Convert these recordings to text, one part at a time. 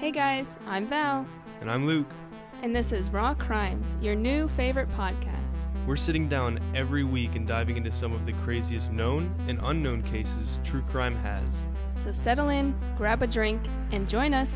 Hey guys, I'm Val. And I'm Luke. And this is Raw Crimes, your new favorite podcast. We're sitting down every week and diving into some of the craziest known and unknown cases true crime has. So settle in, grab a drink, and join us.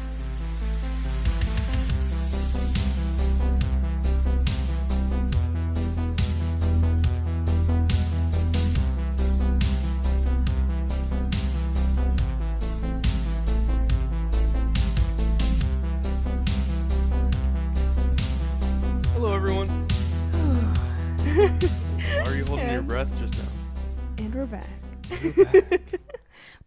Hello, everyone. Why are you holding your breath just now? And we're back. We're back.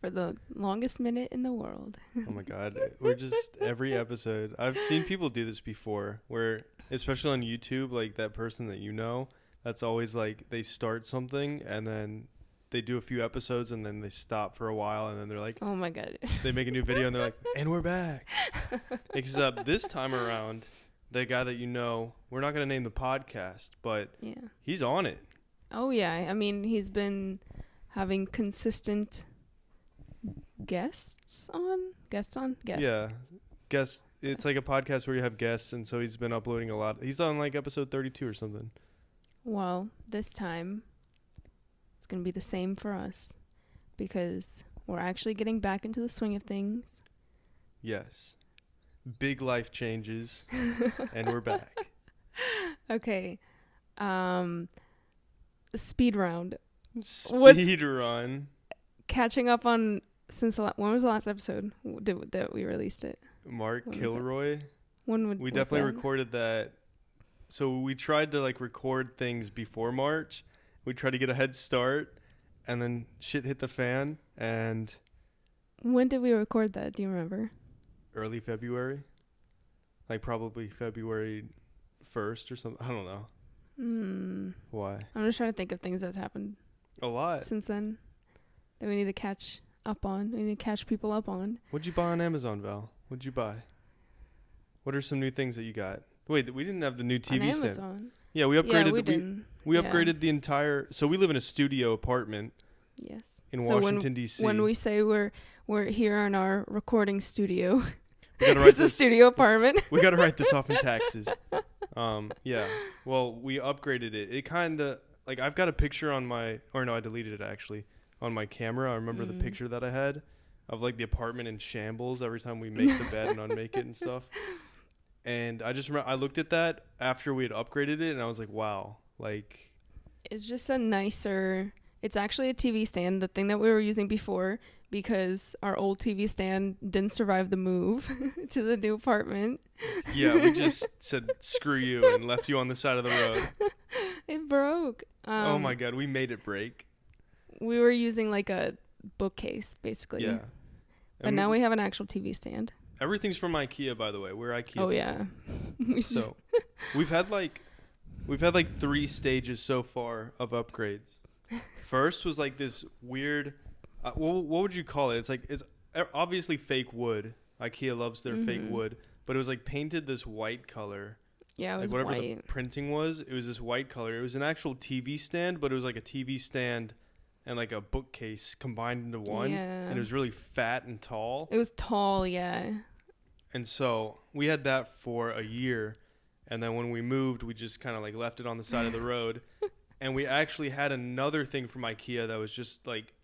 For the longest minute in the world. Oh my God. We're just every episode. I've seen people do this before where, especially on YouTube, like that person that you know, that's always like they start something and then they do a few episodes and then they stop for a while and then they're like, Oh my God. they make a new video and they're like, and we're back. Except this time around, the guy that you know, we're not going to name the podcast, but Yeah. he's on it. Oh yeah. I mean, he's been having consistent guests. Yeah. Guests. It's like a podcast where you have guests, and so he's been uploading a lot. He's on like episode 32 or something. Well, this time it's going to be the same for us because we're actually getting back into the swing of things. Yes. Big life changes, and we're back. Okay. Speed round. Speed run. Catching up on when was the last episode that we released it? Mark When was Kilroy. We We definitely recorded that. So we tried to like record things before March. We tried to get a head start, and then shit hit the fan, and When did we record that? Do you remember? early February. Like probably February 1st or something. I don't know. Why? I'm just trying to think of things that's happened A lot. since then that we need to catch up on. We need to catch people up on. What'd you buy on Amazon, Val? What'd you buy? What are some new things that you got? Wait, we didn't have the new TV on stand. Amazon. Yeah, we upgraded. Yeah, we didn't. We Yeah. upgraded the entire. So we live in a studio apartment Yes. in So Washington D.C. When we say we're here in our recording studio, we gotta write it's a this. studio apartment. We gotta write this off in taxes. Yeah. Well, we upgraded it. It kind of like I've got a picture on my, or no, I deleted it actually on my camera. I remember the picture that I had of like the apartment in shambles every time we make the bed and unmake it and stuff. And I just remember I looked at that after we had upgraded it and I was like, wow, like It's just a nicer. It's actually a TV stand, the thing that we were using before, because our old TV stand didn't survive the move to the new apartment. yeah, we just said screw you and left you on the side of the road. It broke. Oh my God, we made it break. We were using like a bookcase, basically. Yeah. But now we have an actual TV stand. Everything's from IKEA, by the way. We're IKEA. Oh yeah. So we've had like 3 stages so far of upgrades. First was like this weird, what would you call it? It's obviously fake wood. IKEA loves their fake wood, but it was like painted this white color. Yeah, it was like whatever white. the printing was, it was this white color. It was an actual TV stand, but it was like a TV stand and like a bookcase combined into one. Yeah. And it was really fat and tall. It was tall, yeah. And so we had that for a year. And then when we moved, we just kind of like left it on the side of the road. And we actually had another thing from IKEA that was just like,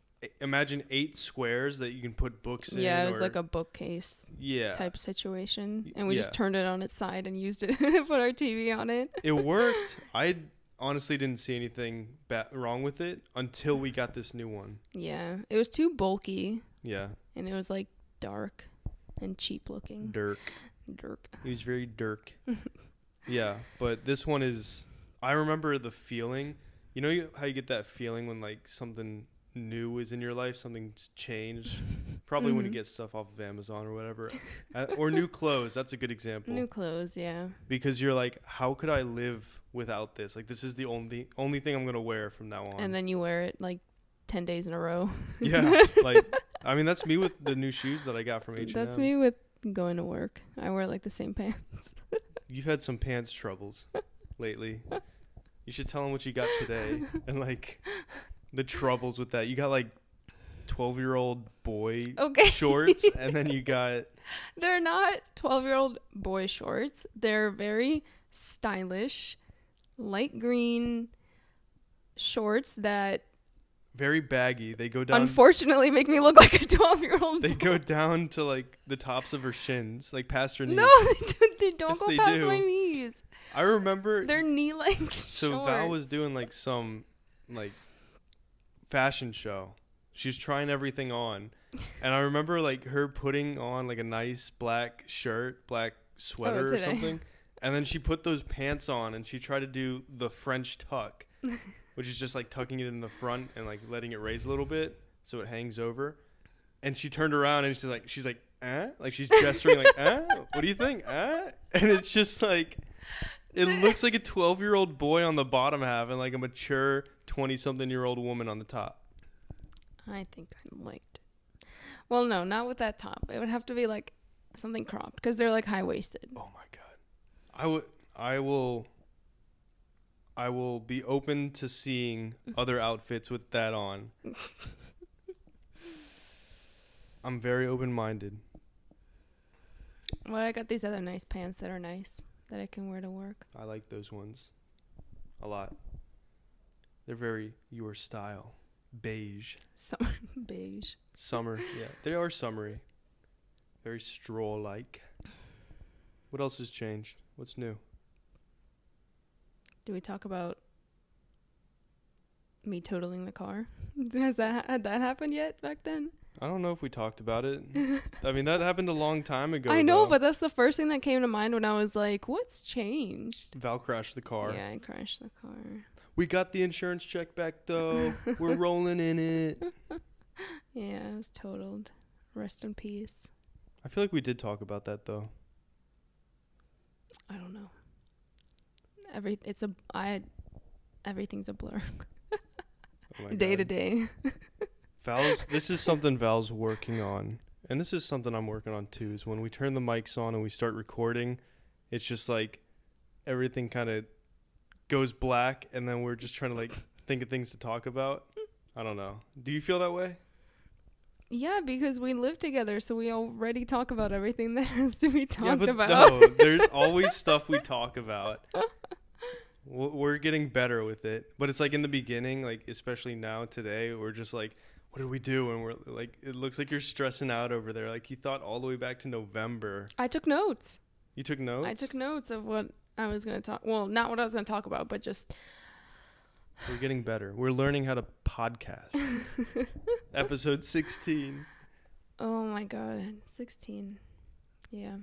imagine 8 squares that you can put books in. Yeah, it was like a bookcase yeah. type situation. And we just Yeah. turned it on its side and used it to put our TV on it. It worked. I honestly didn't see anything wrong with it until we got this new one. Yeah. It was too bulky. Yeah. And it was like dark and cheap looking. Dirk. Dirk. He was very Dirk. Yeah, but this one is, I remember the feeling. You know how you get that feeling when like something new is in your life, something's changed? Probably when you get stuff off of Amazon or whatever. Or new clothes, that's a good example. New clothes, yeah. Because you're like, how could I live without this? Like, this is the only thing I'm going to wear from now on. And then you wear it like 10 days in a row. Yeah, like, I mean, that's me with the new shoes that I got from H&M. That's me with going to work. I wear like the same pants. You've had some pants troubles lately. You should tell them what you got today and like the troubles with that. You got like 12-year-old boy Okay. shorts, and then you got... They're not 12-year-old boy shorts. They're very stylish, light green shorts that very baggy. They go down... unfortunately make me look like a 12-year-old They go down to, like, the tops of her shins, like past her knees. No, they don't Yes, go they past do. my knees. I remember... They're knee-length So shorts. Val was doing, like, some, like, fashion show. She was trying everything on. And I remember, like, her putting on, like, a nice black shirt, black sweater or today. something. And then she put those pants on, and she tried to do the French tuck, which is just, like, tucking it in the front and, like, letting it raise a little bit so it hangs over. And she turned around, and she's like, eh? Like, she's gesturing, like, eh? What do you think? Eh? And it's just, like... It looks like a 12-year-old boy on the bottom half and, like, a mature 20-something-year-old woman on the top. I think I liked it. Well, no, not with that top. It would have to be, like, something cropped because they're, like, high-waisted. Oh, my God. I will be open to seeing other outfits with that on. I'm very open-minded. Well, I got these other nice pants that are nice that I can wear to work. I like those ones a lot. They're very your style. Beige. Beige. Summer. Yeah, they are summery. Very straw-like. What else has changed? What's new? Do we talk about me totaling the car? Had that happened yet back then? I don't know if we talked about it. I mean, that happened a long time ago. I know, though. but that's the first thing that came to mind when I was like, what's changed? Val crashed the car. Yeah, I crashed the car. We got the insurance check back, though. We're rolling in it. Yeah, it was totaled. Rest in peace. I feel like we did talk about that, though. I don't know. Everything's a blur. Oh my Day God. to day. This is something Val's working on. And this is something I'm working on, too, is when we turn the mics on and we start recording, it's just like everything kind of goes black, and then we're just trying to, like, think of things to talk about. I don't know. Do you feel that way? Yeah, because we live together, so we already talk about everything that has to be talked about. No, there's always stuff we talk about. We're getting better with it. But it's like in the beginning, like especially now today, we're just like, what did we do? And we're like, it looks like you're stressing out over there. Like you thought all the way back to November. I took notes. You took notes? I took notes of what I was going to talk. Well, not what I was going to talk about, but just... We're getting better. We're learning how to podcast. Episode 16. Oh my God. 16. Yeah.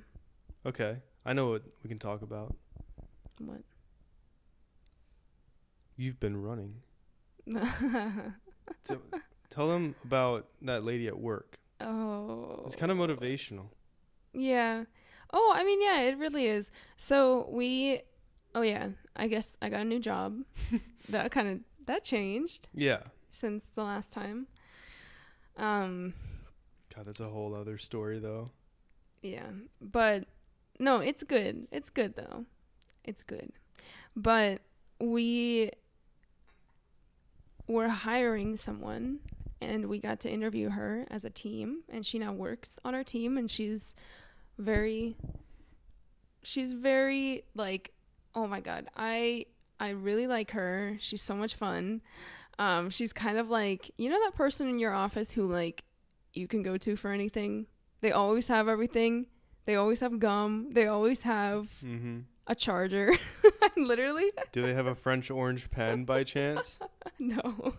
Okay. I know what we can talk about. What? You've been running. Tell them about that lady at work. Oh. It's kind of motivational. Yeah. Oh, I mean, yeah, it really is. So oh yeah, I guess I got a new job. that changed. Yeah. Since the last time. God, that's a whole other story though. Yeah. But no, it's good. It's good though. It's good. But we were hiring someone, and we got to interview her as a team, and she now works on our team, and she's very like, oh my God, I really like her. She's so much fun. She's kind of like, you know, that person in your office who like you can go to for anything. They always have everything. They always have gum. They always have a charger. Literally. Do they have a French orange pen by chance? No.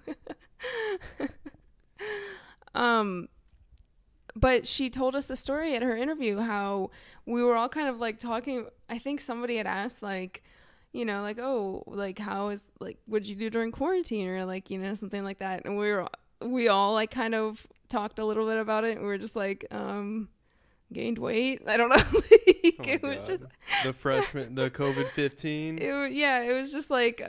But she told us the story at her interview, how we were all kind of like talking. I think somebody had asked like, you know, like, oh, like how is like, what'd you do during quarantine, or like, you know, something like that. And we all like kind of talked a little bit about it. And we were just like, gained weight. I don't know. It was just the COVID-15. It was just like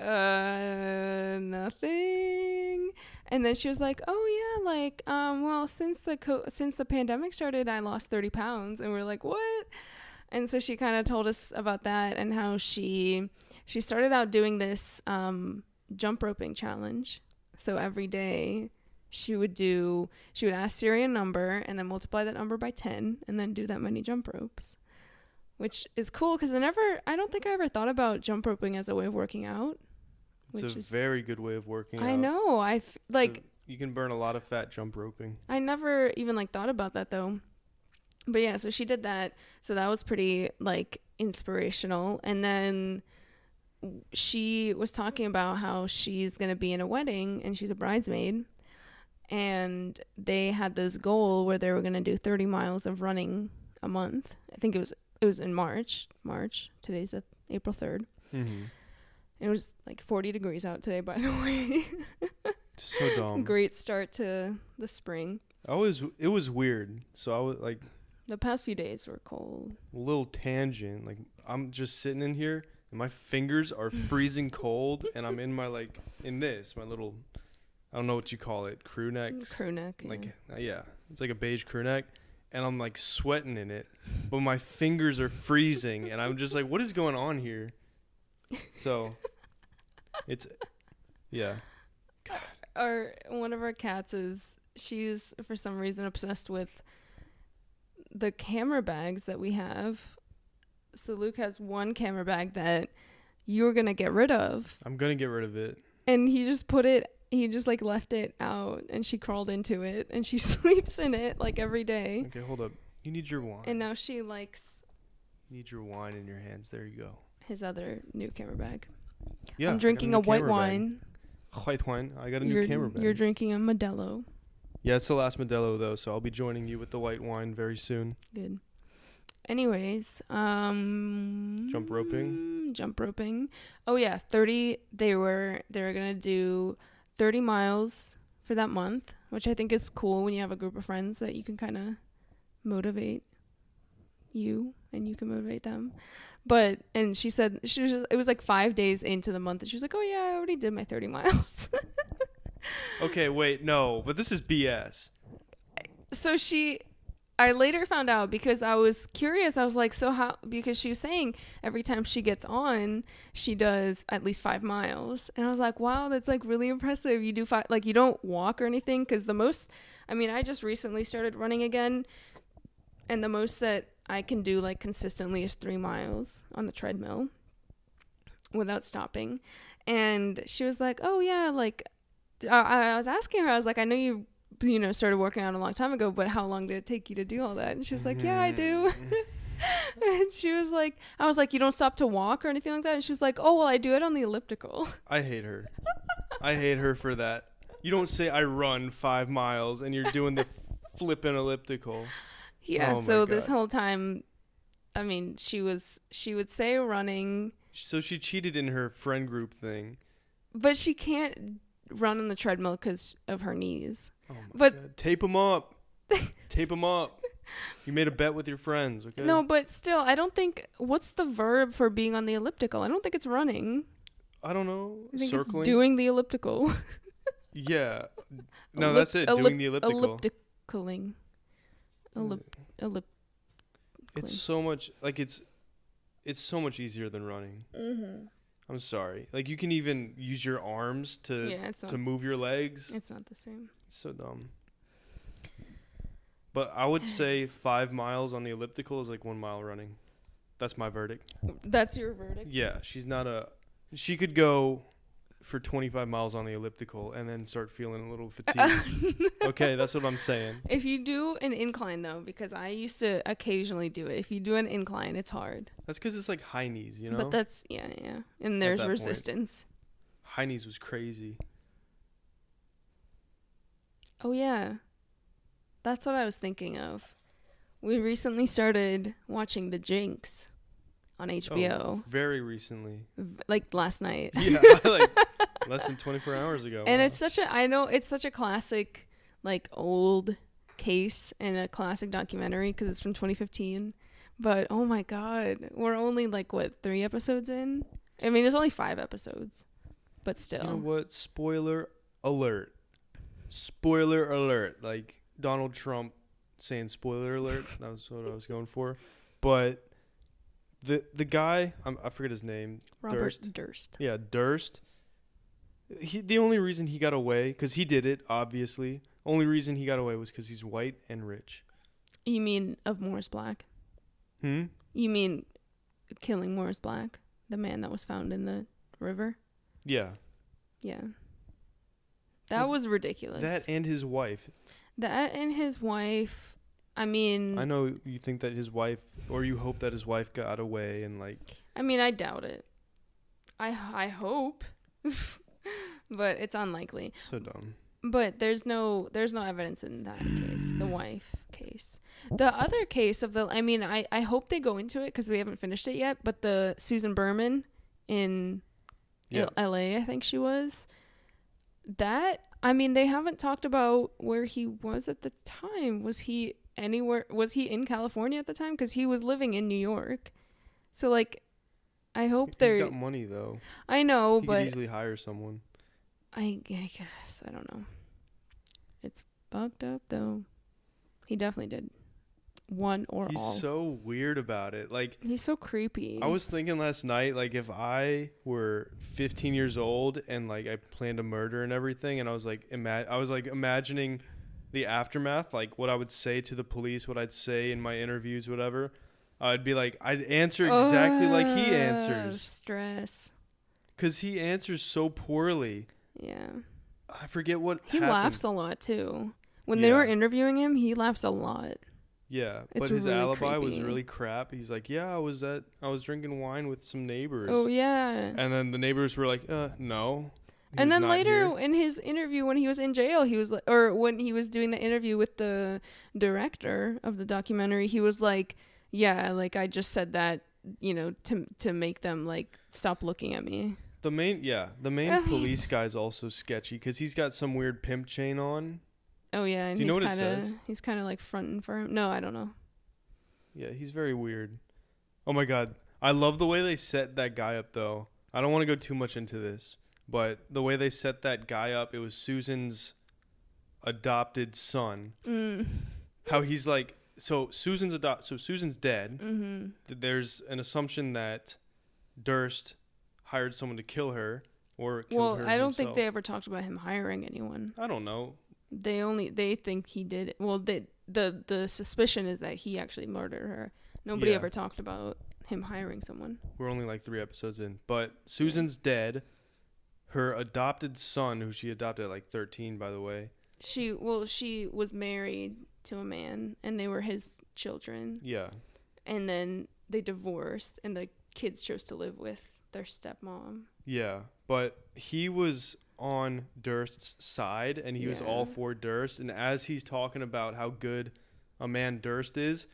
nothing. And then she was like, oh yeah, like well, since the pandemic started, I lost 30 pounds. And we're like, what? And so she kind of told us about that, and how she started out doing this jump roping challenge. So every day she would ask Siri a number and then multiply that number by 10 and then do that many jump ropes, which is cool because I don't think I ever thought about jump roping as a way of working out. It's a very good way of working out. I know. You can burn a lot of fat jump roping. I never even like thought about that though. But yeah, so she did that. So that was pretty like inspirational. And then she was talking about how she's going to be in a wedding and she's a bridesmaid. And they had this goal where they were going to do 30 miles of running a month. I think it was in March. Today's April 3rd. Mm-hmm. It was like 40 degrees out today, by the way. So dumb. Great start to the spring. It was weird. So I was like, the past few days were cold. A little tangent. Like I'm just sitting in here and my fingers are freezing cold and I'm in my my little, I don't know what you call it, crew neck. Crew neck. Like, yeah, it's like a beige crew neck. And I'm like sweating in it, but my fingers are freezing and I'm just like, what is going on here? So yeah. One of our cats she's for some reason obsessed with the camera bags that we have. So Luke has one camera bag that you're gonna get rid of. I'm gonna get rid of it. And he just like left it out and she crawled into it and she sleeps in it like every day. Okay, hold up. You need your wine. And now she likes. You need your wine in your hands. There you go. His other new camera bag. Yeah. I'm drinking a white wine. White wine. I got a new camera bag. You're drinking a Modelo. Yeah, it's the last Modelo though, so I'll be joining you with the white wine very soon. Good. Anyways, jump roping. Oh yeah, 30. They were gonna do 30 miles for that month, which I think is cool when you have a group of friends that you can kind of motivate you and you can motivate them. And she said it was like 5 days into the month and she was like, oh yeah, I already did my 30 miles. Okay, wait, no, but this is BS. So I later found out because I was curious. I was like, so how, because she was saying every time she gets on, she does at least 5 miles. And I was like, wow, that's like really impressive. You do 5, like you don't walk or anything. Cause I just recently started running again. And the most that I can do like consistently is 3 miles on the treadmill without stopping. And she was like, oh yeah, like I was asking her, I was like, I know you started working out a long time ago, but how long did it take you to do all that? And she was like, yeah, I do. And she was like, I was like, you don't stop to walk or anything like that? And she was like, oh, well, I do it on the elliptical. I hate her. I hate her for that. You don't say I run 5 miles and you're doing the flipping elliptical. Yeah, so this whole time, I mean, she would say running. So she cheated in her friend group thing. But she can't run on the treadmill because of her knees. Oh my God. Tape them up. Tape them up. You made a bet with your friends, okay? No, but still, I don't think, what's the verb for being on the elliptical? I don't think it's running. I don't know. I think Circling? It's doing the elliptical. Yeah. No, that's it. Doing the elliptical. Ellipticaling. It's so much, like it's so much easier than running. Mm-hmm. I'm sorry. Like you can even use your arms to move your legs. It's not the same. It's so dumb. But I would say 5 miles on the elliptical is like 1 mile running. That's my verdict. That's your verdict? Yeah. She could go for 25 miles on the elliptical and then start feeling a little fatigued. Okay, that's what I'm saying. If you do an incline though, because I used to occasionally do it. If you do an incline, it's hard. That's because it's like high knees, you know? But that's, yeah. And there's resistance. High knees was crazy. Oh, yeah. That's what I was thinking of. We recently started watching The Jinx on HBO. Oh, very recently. Like last night. Yeah, like less than 24 hours ago. And it's such a classic, like old case and a classic documentary because it's from 2015. But oh my God, we're only like, 3 episodes in? I mean, it's only 5 episodes, but still. You know what? Spoiler alert. Spoiler alert. Like Donald Trump saying spoiler alert. That was what I was going for. But the guy, I forget his name. Robert Durst. Yeah, Durst. The only reason he got away, because he did it, obviously. Only reason he got away was because he's white and rich. You mean of Morris Black? Hmm? You mean killing Morris Black, the man that was found in the river? Yeah. Yeah. That was ridiculous. That and his wife. I mean... I know you think that his wife, or you hope that his wife got away and like... I mean, I doubt it. I hope. But it's unlikely. So dumb. But there's no evidence in that case, the wife case. The other case of I hope they go into it because we haven't finished it yet, but the Susan Berman in LA, I think she was. They haven't talked about where he was at the time. Was he anywhere? Was he in California at the time? Because he was living in New York. So, like, I hope He's got money, though. I know, he but... could easily hire someone. I guess. I don't know. It's fucked up, though. He definitely did. One or He's all. He's so weird about it. Like, he's so creepy. I was thinking last night, like, if I were 15 years old and, like, I planned a murder and everything, and I was, like, imagining the aftermath, like, what I would say to the police, what I'd say in my interviews, whatever. I'd be like, I'd answer exactly like he answers. Stress. Because he answers so poorly. Yeah. I forget what He happened. laughs a lot, too. When they were interviewing him, he laughs a lot. Yeah, it's but his really alibi creepy. was really crap. He's like, yeah, I was drinking wine with some neighbors. Oh, yeah. And then the neighbors were like, no. And then later in his interview, when he was in jail, he was like, or when he was doing the interview with the director of the documentary, he was like, yeah, like I just said that, you know, to make them like stop looking at me. The main police guy's also sketchy because he's got some weird pimp chain on. Oh yeah, and do you know what it says? He's kind of like fronting for him. No, I don't know. Yeah, he's very weird. Oh my god, I love the way they set that guy up though. I don't want to go too much into this, but the way they set that guy up, it was adopted son. How he's like, so Susan's dead. Mm-hmm. There's an assumption that Durst hired someone to kill her or killed her. Well, I don't himself. think they ever talked about him hiring anyone. I don't know. They think he did it. Well, the suspicion is that he actually murdered her. Nobody ever talked about him hiring someone. We're only like 3 episodes in, but Susan's dead. Her adopted son, who she adopted at like 13, by the way. She was married to a man, and they were his children. Yeah. And then they divorced, and the kids chose to live with their stepmom. Yeah, but he was on Durst's side, and he was all for Durst. And as he's talking about how good a man Durst is,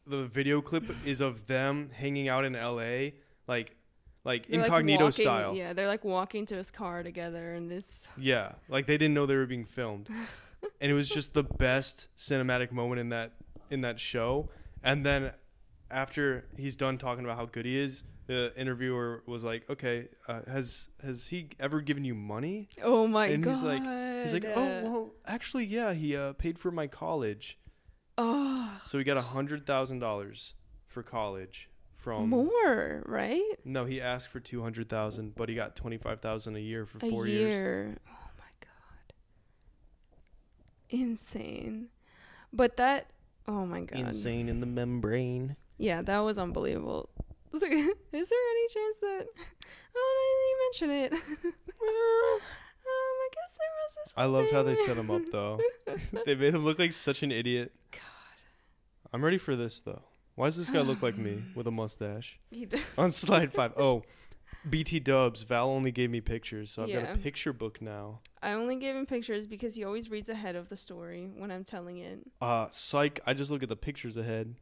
the video clip is of them hanging out in L.A., like they're incognito like style. Yeah, they're like walking to his car together, and it's... Yeah, like they didn't know they were being filmed. And it was just the best cinematic moment in that show. And then after he's done talking about how good he is, the interviewer was like, okay, has he ever given you money? Oh my god. And he's like, oh, well, actually, yeah, he paid for my college. Oh. So he got $100,000 for college from... More, right? No, he asked for $200,000, but he got $25,000 a year for 4 years. A year. Oh my god. Insane. But that... Oh my god. Insane in the membrane. Yeah, that was unbelievable. Is there any chance that... Oh, you mention it. I guess there was this one. I loved how they set him up, though. They made him look like such an idiot. God. I'm ready for this, though. Why does this guy look like me with a mustache? He does. On slide 5. Oh, BT dubs. Val only gave me pictures, so I've got a picture book now. I only gave him pictures because he always reads ahead of the story when I'm telling it. Psych. I just look at the pictures ahead.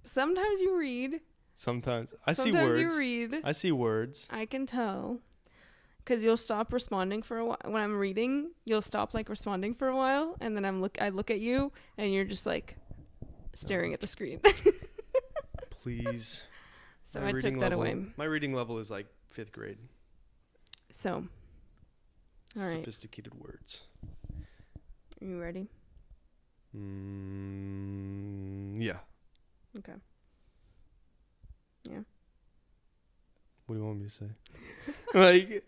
Sometimes you read. Sometimes. I see words. Sometimes you read. I see words. I can tell. Because you'll stop responding for a while. When I'm reading, you'll stop like responding for a while, and then I look at you, and you're just like staring at the screen. Please. So I took that away. My reading level is like 5th grade. So. All right. Sophisticated words. Are you ready? Yeah. Okay. Yeah. What do you want me to say? Like.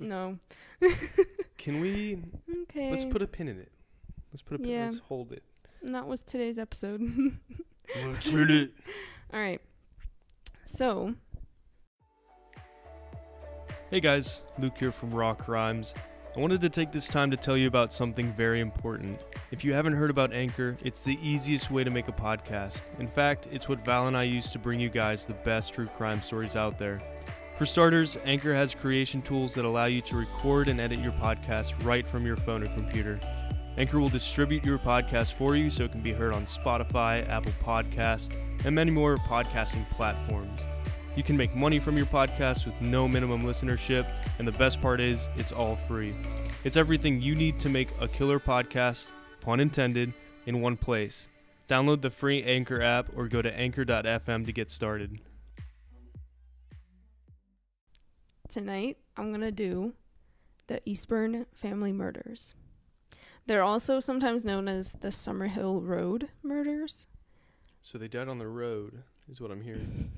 No. Can we? Okay. Let's put a pin in it. Let's put a pin. Yeah. Let's hold it. And that was today's episode. Let's hit it. All right. So. Hey guys, Luke here from Rock Rhymes. I wanted to take this time to tell you about something very important. If you haven't heard about Anchor, it's the easiest way to make a podcast. In fact, it's what Val and I use to bring you guys the best true crime stories out there. For starters, Anchor has creation tools that allow you to record and edit your podcast right from your phone or computer. Anchor will distribute your podcast for you so it can be heard on Spotify, Apple Podcasts, and many more podcasting platforms. You can make money from your podcast with no minimum listenership, and the best part is, it's all free. It's everything you need to make a killer podcast, pun intended, in one place. Download the free Anchor app or go to anchor.fm to get started. Tonight, I'm going to do the Eastburn family murders. They're also sometimes known as the Summerhill Road murders. So they died on the road, is what I'm hearing.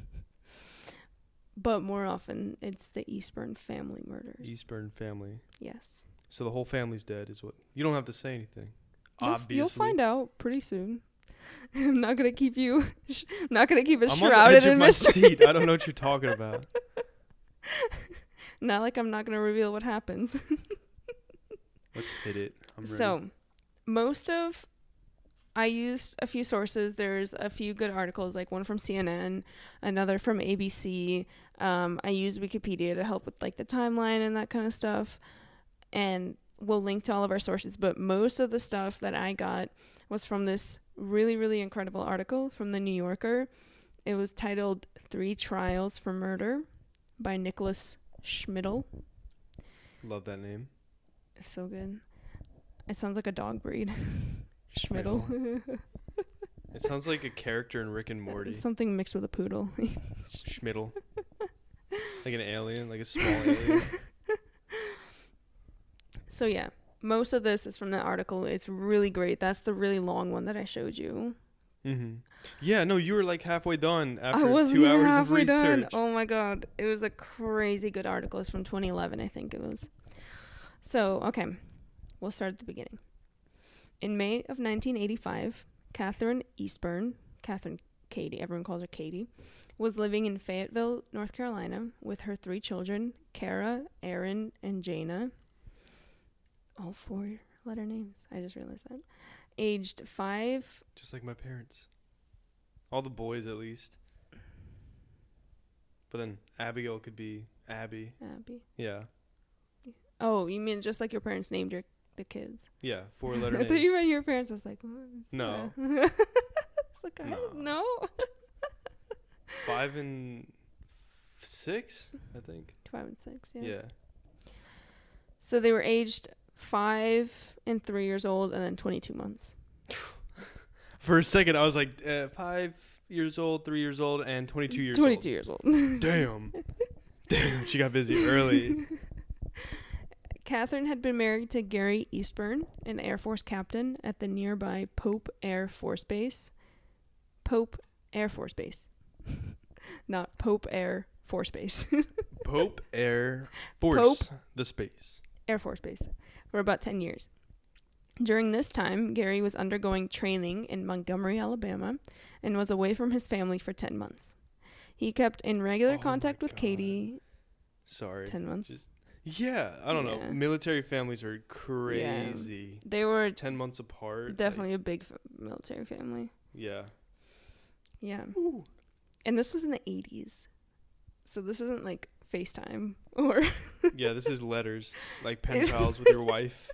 But more often, it's the Eastburn family murders. Eastburn family. Yes. So the whole family's dead is what... You don't have to say anything. Obviously. You'll find out pretty soon. I'm not going to keep you... not going to keep it I'm shrouded on the edge in of my mystery. seat. I don't know what you're talking about. Not like I'm not going to reveal what happens. Let's hit it. I'm ready. So, I used a few sources. There's a few good articles, like one from CNN, another from ABC. I used Wikipedia to help with like the timeline and that kind of stuff. And we'll link to all of our sources. But most of the stuff that I got was from this really, really incredible article from the New Yorker. It was titled 3 Trials for Murder by Nicholas Schmidl. Love that name. It's so good. It sounds like a dog breed. Schmidl. It sounds like a character in Rick and Morty. Something mixed with a poodle. Schmidl. Like an alien, like a small alien. So yeah, most of this is from the article. It's really great. That's the really long one that I showed you. Mm-hmm. Yeah, no, you were like halfway done after I wasn't 2 even hours of halfway done. research. Oh my god. It was a crazy good article. It's from 2011, I think it was. So, okay. We'll start at the beginning. In May of 1985, Catherine Eastburn, Catherine Katie, everyone calls her Katie, was living in Fayetteville, North Carolina, with her 3 children, Kara, Aaron, and Jana. All 4-letter names. I just realized that. Aged 5. Just like my parents. All the boys, at least. But then Abigail could be Abby. Abby. Yeah. Oh, you mean just like your parents named the kids? Yeah, 4-letter I names. thought you meant your parents. I was like, what? No. It's like, no. 5 and 6, I think. 5 and 6, yeah. Yeah. So they were aged 5 and 3 years old, and then 22 months. For a second, I was like, 5 years old, 3 years old, and 22 years 22 years old. Damn. Damn, she got busy early. Catherine had been married to Gary Eastburn, an Air Force captain at the nearby Pope Air Force Base. Pope Air Force Base. Not Pope Air Force Base. Pope Air Force, the space. Air Force Base. For about 10 years. During this time, Gary was undergoing training in Montgomery, Alabama, and was away from his family for 10 months. He kept in regular contact with Katie. Sorry. 10 months. Yeah, I don't know. Military families are crazy. Yeah. They were 10 months apart. Definitely a big military family. Yeah. Yeah. Ooh. And this was in the 80s. So this isn't like FaceTime or... Yeah, this is letters. Like pen pals with your wife.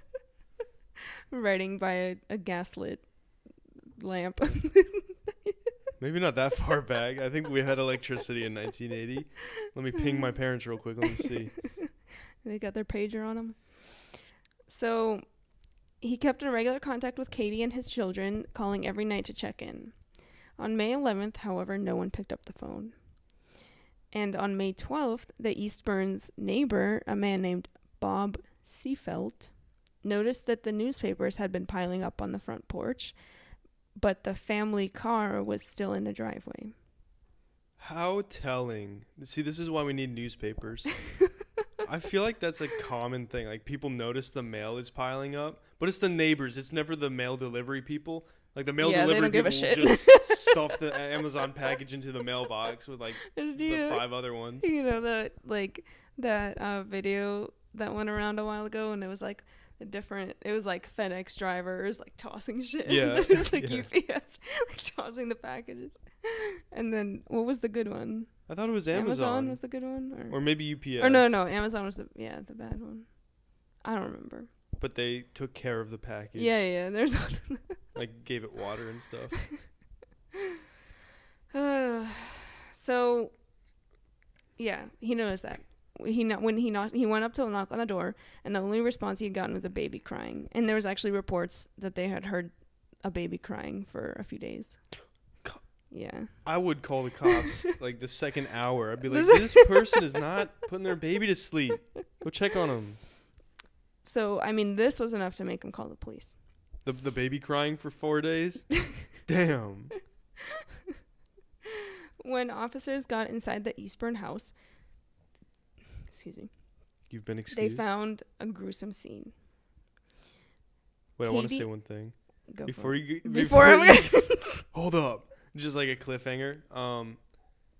Writing by a gaslit lamp. Maybe not that far back. I think we had electricity in 1980. Let me ping my parents real quick. Let me see. They got their pager on them. So he kept in regular contact with Katie and his children, calling every night to check in. On May 11th, however, no one picked up the phone. And on May 12th, the Eastburns' neighbor, a man named Bob Seafelt, noticed that the newspapers had been piling up on the front porch, but the family car was still in the driveway. How telling. See, this is why we need newspapers. I feel like that's a common thing. Like, people notice the mail is piling up, but it's the neighbors. It's never the mail delivery people. Like, the mail delivery people will just stuff the Amazon package into the mailbox with, like, the 5 other ones. You know, that video that went around a while ago, and it was like it was like FedEx drivers like tossing shit. Yeah. It was like UPS like tossing the packages. And then what was the good one? I thought it was Amazon. Amazon was the good one, or maybe UPS. Or no, Amazon was the bad one. I don't remember. But they took care of the package. Yeah. There's one. Like, gave it water and stuff. So, yeah, he noticed that. He went up to knock on the door, and the only response he had gotten was a baby crying. And there was actually reports that they had heard a baby crying for a few days. Yeah. I would call the cops like the second hour. I'd be like, this person is not putting their baby to sleep. Go check on him. So, I mean, this was enough to make him call the police. The baby crying for 4 days? Damn. When officers got inside the Eastburn house, You've been excused. they found a gruesome scene. Wait, I want to say one thing. Before Hold up. Just like a cliffhanger.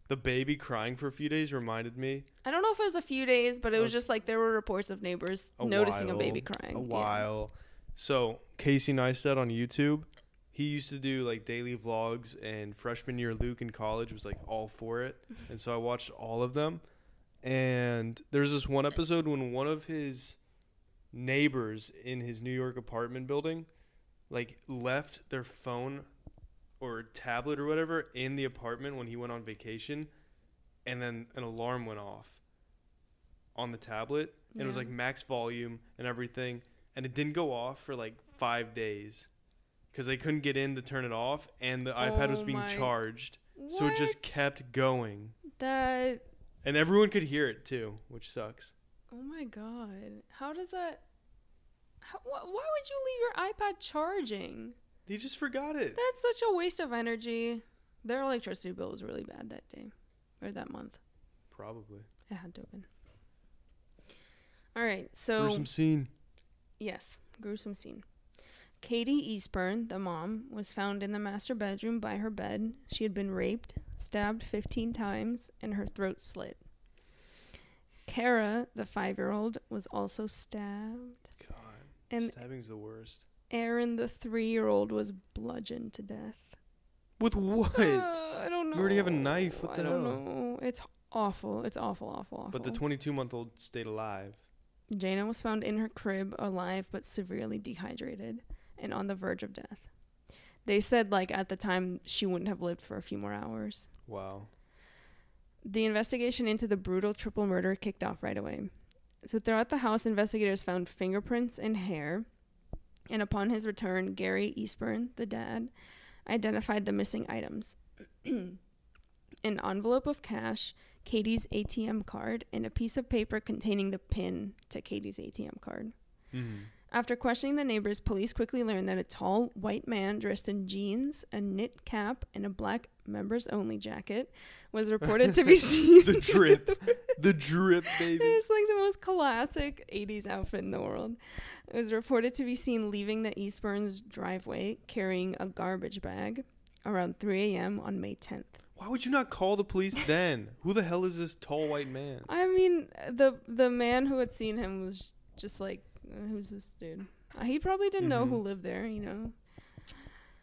The baby crying for a few days reminded me. I don't know if it was a few days, but it was just like there were reports of neighbors noticing a baby crying. A while. So Casey Neistat on YouTube, he used to do like daily vlogs, and freshman year Luke in college was like all for it. And so I watched all of them. And there's this one episode when one of his neighbors in his New York apartment building like left their phone or tablet or whatever in the apartment when he went on vacation, and then an alarm went off on the tablet, and it was like max volume and everything, and it didn't go off for like 5 days because they couldn't get in to turn it off, and the iPad was being charged. So it just kept going. And everyone could hear it too, which sucks. Oh my god. How does that... why would you leave your iPad charging? They just forgot it. That's such a waste of energy. Their electricity bill was really bad that day. Or that month. Probably. It had to have been. Alright, so... Gruesome scene. Yes, gruesome scene. Katie Eastburn, the mom, was found in the master bedroom by her bed. She had been raped, stabbed 15 times, and her throat slit. Kara, the 5-year-old, was also stabbed. God, and stabbing's the worst. Aaron, the 3-year-old, was bludgeoned to death. With what? I don't know. You already have a knife. What the hell? I don't know. It's awful. It's awful. But the 22-month-old stayed alive. Jana was found in her crib, alive but severely dehydrated and on the verge of death. They said, like, at the time, she wouldn't have lived for a few more hours. Wow. The investigation into the brutal triple murder kicked off right away. So throughout the house, investigators found fingerprints and hair. And upon his return, Gary Eastburn, the dad, identified the missing items. An envelope of cash, Katie's ATM card, and a piece of paper containing the PIN to Katie's ATM card. Mm-hmm. After questioning the neighbors, police quickly learned that a tall white man dressed in jeans, a knit cap, and a black members-only jacket was reported to be seen. The drip, baby. It's like the most classic 80s outfit in the world. It was reported to be seen leaving the Eastburns' driveway carrying a garbage bag around 3 a.m. on May 10th. Why would you not call the police then? Who the hell is this tall white man? I mean, the man who had seen him was just like, who's this dude? He probably didn't know who lived there, you know.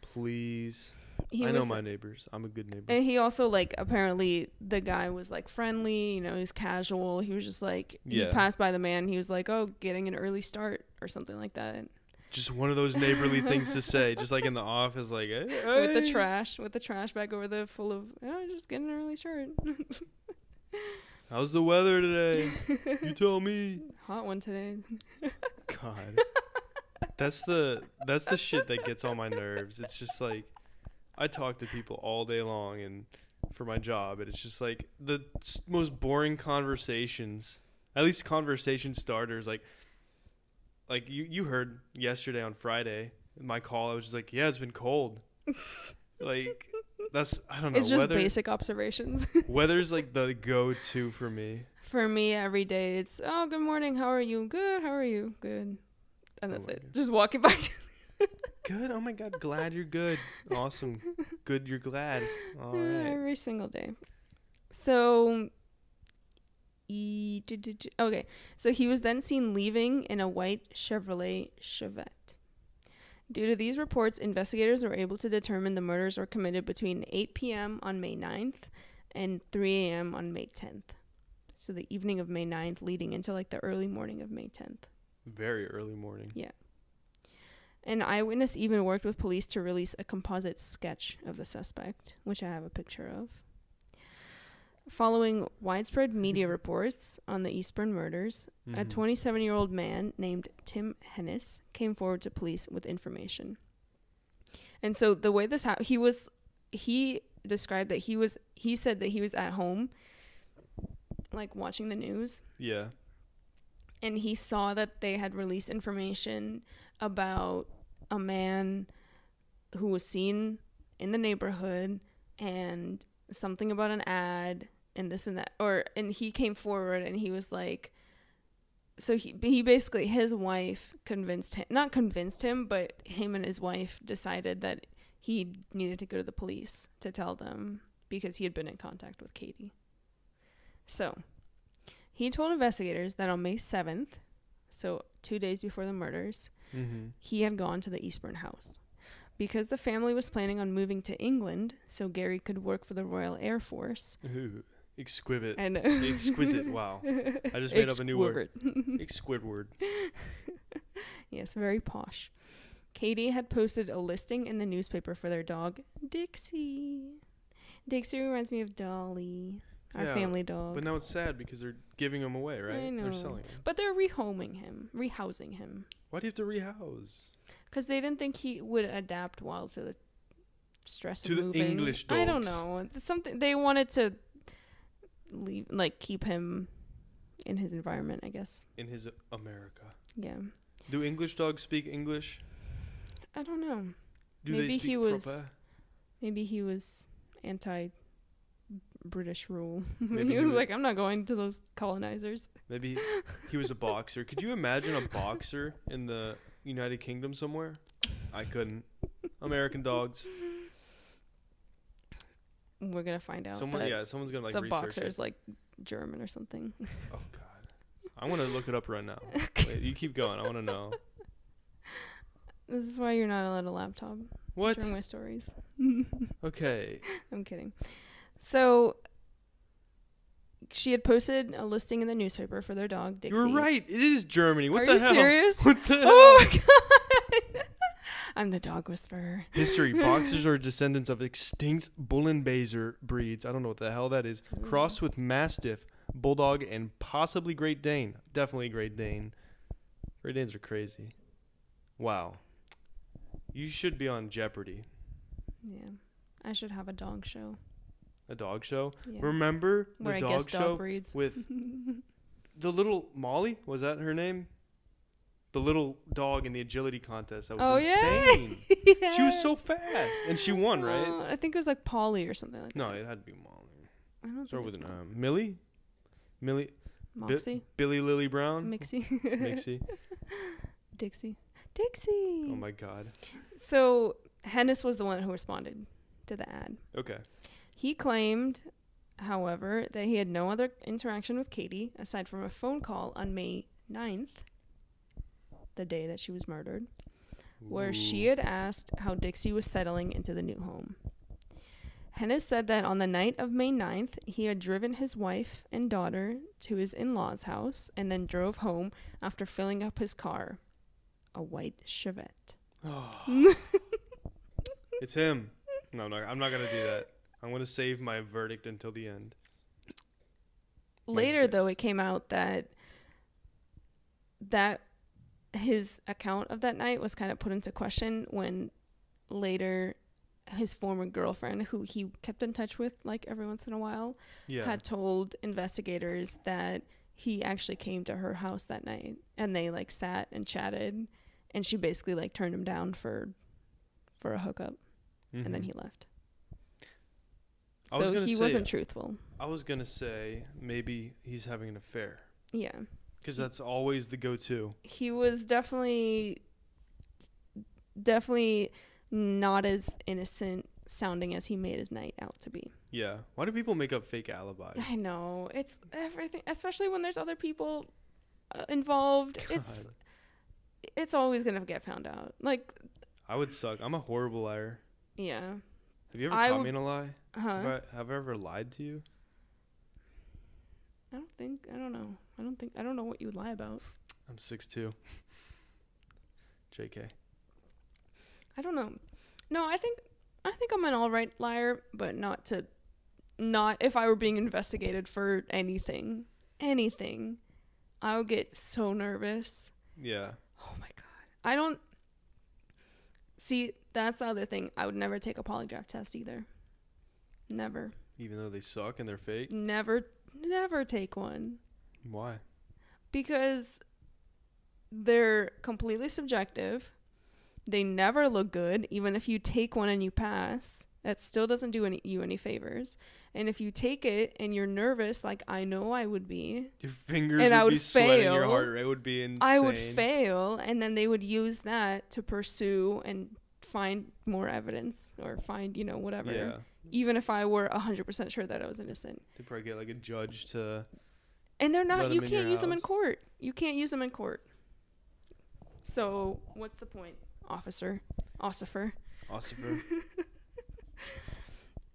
Please. I know my neighbors. I'm a good neighbor. And he also, like, apparently the guy was, like, friendly, you know, he's casual. He was just, like, he passed by the man. He was like, oh, getting an early start or something like that. Just one of those neighborly things to say. Just like in the office, like, hey. With the trash bag over there full of, just getting an early start. How's the weather today? You tell me. Hot one today. God. That's the shit that gets on my nerves. It's just like, I talk to people all day long and for my job, and it's just like the most boring conversations, at least conversation starters. Like you heard yesterday on Friday, my call, I was just like, yeah, it's been cold. Like, That's, I don't know. It's just basic observations. Weather's like the go-to for me. For me, every day it's, oh, good morning. How are you? Good. How are you? Good. And that's it. Just walking by. Good. Oh my God. Glad you're good. Awesome. Good. You're glad. All right. Every single day. So, okay. So he was then seen leaving in a white Chevrolet Chevette. Due to these reports, investigators were able to determine the murders were committed between 8 p.m. on May 9th and 3 a.m. on May 10th. So the evening of May 9th leading into like the early morning of May 10th. Very early morning. Yeah. An eyewitness even worked with police to release a composite sketch of the suspect, which I have a picture of. Following widespread media reports on the Eastburn murders, a 27-year-old man named Tim Hennis came forward to police with information. And so the way this happened, he described that he said that he was at home, like watching the news. Yeah. And he saw that they had released information about a man who was seen in the neighborhood and something about an ad and this and that, and he came forward and he was like, so he basically, his wife not convinced him, but him and his wife decided that he needed to go to the police to tell them because he had been in contact with Katie. So he told investigators that on May 7th, so 2 days before the murders, he had gone to the Eastburn house. Because the family was planning on moving to England so Gary could work for the Royal Air Force. Ooh, exquisite. And exquisite, wow. I just made up a new word. Exquidward. Yes, very posh. Katie had posted a listing in the newspaper for their dog, Dixie. Dixie reminds me of Dolly, our family dog. But now it's sad because they're giving him away, right? I know. They're selling him. But they're rehousing him. Why do you have to rehouse? Because they didn't think he would adapt well to the stress of moving. To the English dogs. I don't know. Something they wanted to leave, like keep him in his environment, I guess. In his America. Yeah. Do English dogs speak English? I don't know. Maybe they speak proper? Maybe he was anti-British rule. Maybe he was like, I'm not going to those colonizers. Maybe he was a boxer. Could you imagine a boxer in the United Kingdom somewhere? I couldn't. American dogs. We're gonna find out. Someone's gonna the research boxer's it. like German or something. Oh God, I want to look it up right now. Wait, you keep going. I want to know. This is why you're not allowed a laptop. What? During my stories. Okay. I'm kidding. So she had posted a listing in the newspaper for their dog, Dixie. You're right. It is Germany. What Are the hell? Are you serious? What the hell? Oh my God. I'm the dog whisperer. History. Boxers are descendants of extinct Bull and Beaver breeds. I don't know what the hell that is. Crossed with Mastiff, Bulldog, and possibly Great Dane. Definitely Great Dane. Great Danes are crazy. Wow. You should be on Jeopardy. Yeah. I should have a dog show. A dog show? Yeah. Remember where the I dog show breeds. with the little Molly? Was that her name? The little dog in the agility contest. That was insane. Yeah. Yes. She was so fast. And she won, right? I think it was like Polly or something like that. No, it had to be Molly. I don't Start think with Millie? Moxie? Billy Lily Brown? Mixie? Mixie. Dixie. Oh my God. So Hennis was the one who responded to the ad. Okay. He claimed, however, that he had no other interaction with Katie aside from a phone call on May 9th, the day that she was murdered, where she had asked how Dixie was settling into the new home. Hennis said that on the night of May 9th, he had driven his wife and daughter to his in-laws' house and then drove home after filling up his car, a white Chevette. Oh. It's him. No, I'm not going to do that. I'm going to save my verdict until the end. Later, though, it came out that his account of that night was kind of put into question when later his former girlfriend, who he kept in touch with like every once in a while, had told investigators that he actually came to her house that night and they like sat and chatted and she basically like turned him down for a hookup and then he left. So he wasn't truthful. I was going to say maybe he's having an affair. Yeah. Because that's always the go-to. He was definitely not as innocent sounding as he made his night out to be. Yeah. Why do people make up fake alibis? I know. It's everything, especially when there's other people involved. God. It's always going to get found out. Like, I would suck. I'm a horrible liar. yeah. Have you ever caught me in a lie? Huh? Have I ever lied to you? I don't know what you would lie about. I'm 6'2". JK. I don't know. No, I think I'm an all right liar, but not if I were being investigated for anything, I would get so nervous. Yeah. Oh my God. See, that's the other thing. I would never take a polygraph test either. Never. Even though they suck and they're fake? Never take one. Why? Because they're completely subjective. They never look good. Even if you take one and you pass, that still doesn't do you any favors. And if you take it and you're nervous, like I know I would be, your fingers would be sweating, your heart rate would be insane. I would fail, and then they would use that to pursue and find more evidence or find, whatever. Yeah. Even if I were 100% sure that I was innocent. They probably get like a judge to. And they're not. You can't use them in court. You can't use them in court. So what's the point, officer?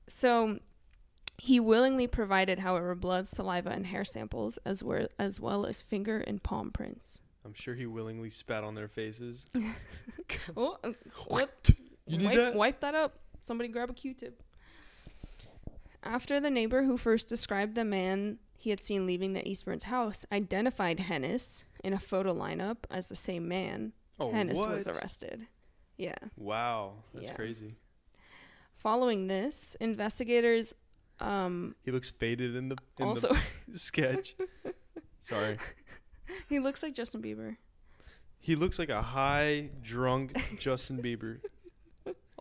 So he willingly provided, however, blood, saliva, and hair samples, as well as finger and palm prints. I'm sure he willingly spat on their faces. What? You need that? Wipe that up. Somebody grab a Q-tip. After the neighbor who first described the man he had seen leaving the Eastburns house identified Hennis in a photo lineup as the same man, Hennis was arrested. Yeah. Wow. That's crazy. Following this, investigators... he looks faded in the sketch. Sorry. He looks like Justin Bieber. He looks like a high, drunk Justin Bieber.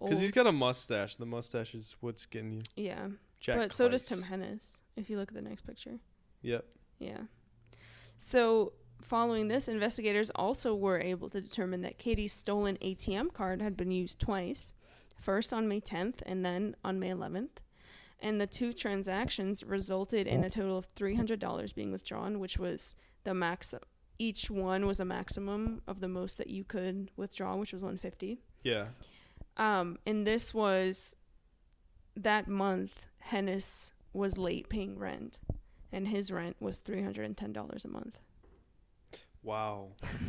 Because he's got a mustache. The mustache is what's getting you. Yeah. But so does Tim Hennis, if you look at the next picture. Yep. Yeah. So, following this, investigators also were able to determine that Katie's stolen ATM card had been used twice, first on May 10th and then on May 11th. And the two transactions resulted in a total of $300 being withdrawn, which was the max. Each one was a maximum of the most that you could withdraw, which was $150. Yeah. And this was that month. Hennis was late paying rent, and his rent was $310 a month. Wow.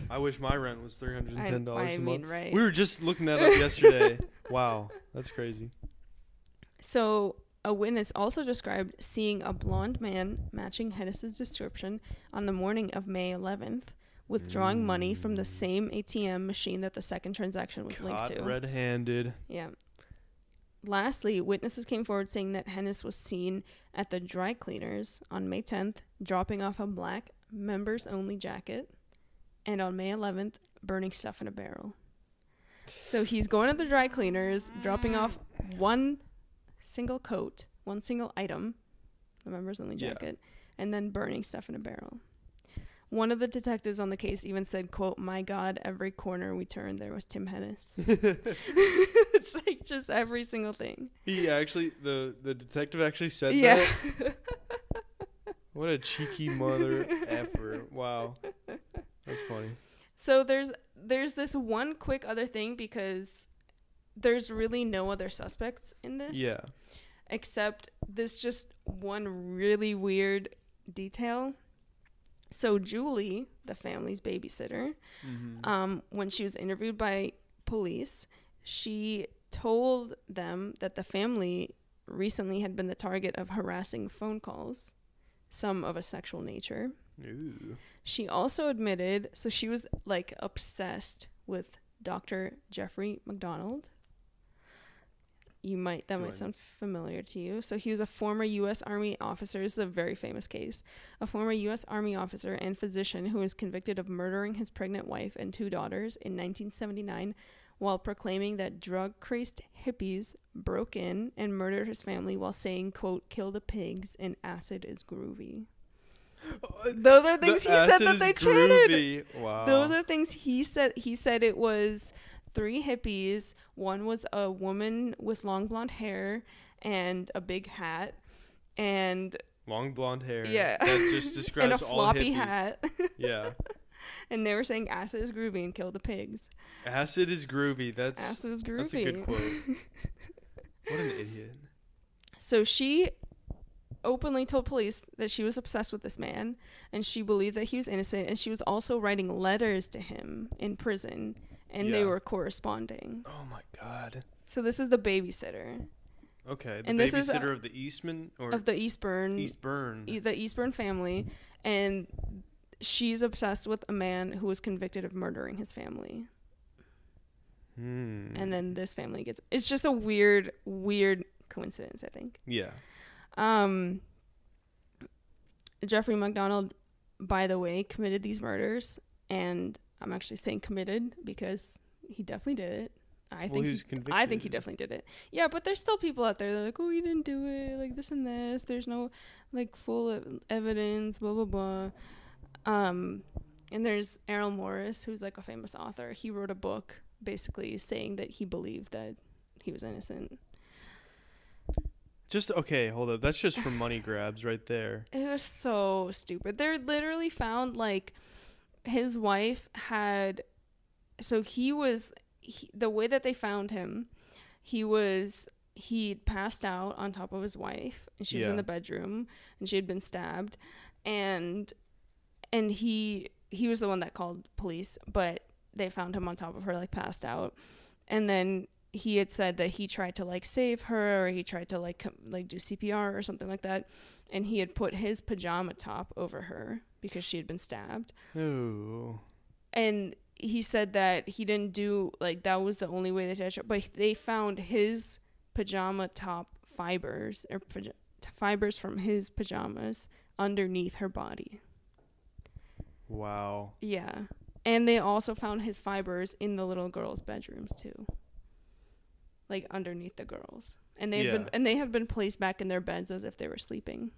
I wish my rent was $310 a month. Right. We were just looking that up yesterday. Wow. That's crazy. So a witness also described seeing a blonde man matching Hennis's description on the morning of May 11th, withdrawing money from the same ATM machine that the second transaction was linked to. Red-handed. Yeah. Lastly, witnesses came forward saying that Hennis was seen at the dry cleaners on May 10th, dropping off a black members-only jacket, and on May 11th, burning stuff in a barrel. So he's going to the dry cleaners, dropping off one single coat, one single item, the members-only jacket, and then burning stuff in a barrel. One of the detectives on the case even said, quote, "My God, every corner we turned, there was Tim Hennis." It's like just every single thing. He actually, the detective actually said that? What a cheeky mother effer. Wow. That's funny. So there's this one quick other thing, because there's really no other suspects in this. Yeah. Except this just one really weird detail. So Julie, the family's babysitter, when she was interviewed by police, she told them that the family recently had been the target of harassing phone calls, some of a sexual nature. Ooh. She also admitted, so she was like obsessed with Dr. Jeffrey McDonald. That might sound familiar to you. So he was a former U.S. Army officer. This is a very famous case. A former U.S. Army officer and physician who was convicted of murdering his pregnant wife and two daughters in 1979 while proclaiming that drug-crazed hippies broke in and murdered his family while saying, quote, "Kill the pigs and acid is groovy." Those are things he said that they chanted. Wow. Those are things he said. He said it was 3 hippies. One was a woman with long blonde hair and a big hat, and long blonde hair. Yeah, that just describes and a all floppy hippies. hat. Yeah. And they were saying acid is groovy and kill the pigs. Acid is groovy. Acid is groovy. That's a good quote. What an idiot. So she openly told police that she was obsessed with this man and she believed that he was innocent, and she was also writing letters to him in prison, and they were corresponding. Oh my god. So this is the babysitter. Okay, and this babysitter of the Eastman or of the Eastburn the Eastburn family, and she's obsessed with a man who was convicted of murdering his family. And then this family gets, it's just a weird coincidence, I think. Yeah. Jeffrey MacDonald, by the way, committed these murders, and I'm actually saying committed because he definitely did it. I think he definitely did it. Yeah, but there's still people out there that are like, oh, you didn't do it, like this and this. There's no like full evidence, blah blah blah. And there's Errol Morris, who's like a famous author. He wrote a book basically saying that he believed that he was innocent. Okay, hold up. That's just for money grabs right there. It was so stupid. They're literally found like his wife had, so the way that they found him, he'd passed out on top of his wife, and she was in the bedroom, and she had been stabbed, and he was the one that called police, but they found him on top of her, like passed out. And then he had said that he tried to like save her, or he tried to like do CPR or something like that, and he had put his pajama top over her because she had been stabbed. Ooh. And he said that he didn't do, like, that was the only way they touched her, but they found his pajama top fibers, or fibers from his pajamas underneath her body. Wow. Yeah. And they also found his fibers in the little girls' bedrooms too, like underneath the girls, and they had been placed back in their beds as if they were sleeping.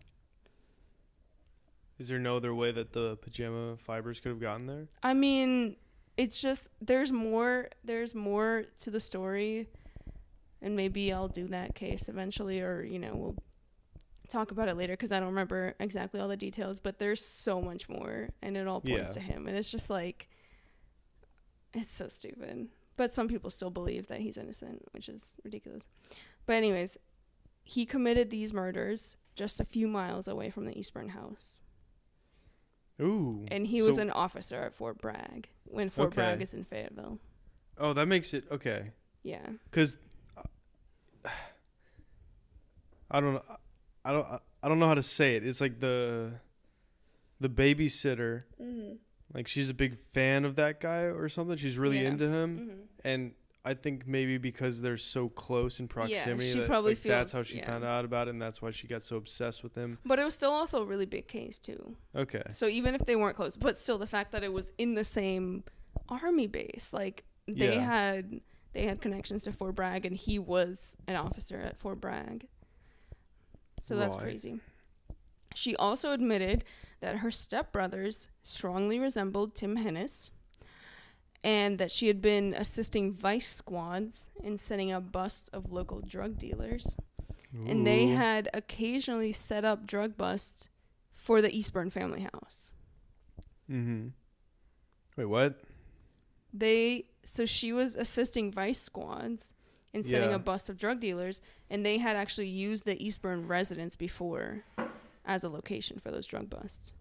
Is there no other way that the pajama fibers could have gotten there? I mean, it's just there's more to the story, and maybe I'll do that case eventually, or we'll talk about it later because I don't remember exactly all the details, but there's so much more, and it all points to him, and it's just like, it's so stupid. But some people still believe that he's innocent, which is ridiculous. But anyways, he committed these murders just a few miles away from the Eastburn house. Ooh. And he was an officer at Fort Bragg, when Fort Bragg is in Fayetteville. Oh, that makes it okay. Yeah. Because I don't know how to say it. It's like the babysitter. Mm-hmm. Like, she's a big fan of that guy or something. She's really into him. Mm-hmm. And I think maybe because they're so close in proximity, she probably feels, that's how she found out about it, and that's why she got so obsessed with him. But it was still also a really big case, too. Okay. So even if they weren't close, but still the fact that it was in the same army base, like, they had connections to Fort Bragg, and he was an officer at Fort Bragg. So that's crazy. She also admitted that her stepbrothers strongly resembled Tim Hennis, and that she had been assisting vice squads in setting up busts of local drug dealers. Ooh. And they had occasionally set up drug busts for the Eastburn family house. Mm-hmm. Wait, what? So she was assisting vice squads in setting up busts of drug dealers, and they had actually used the Eastburn residence before as a location for those drug busts.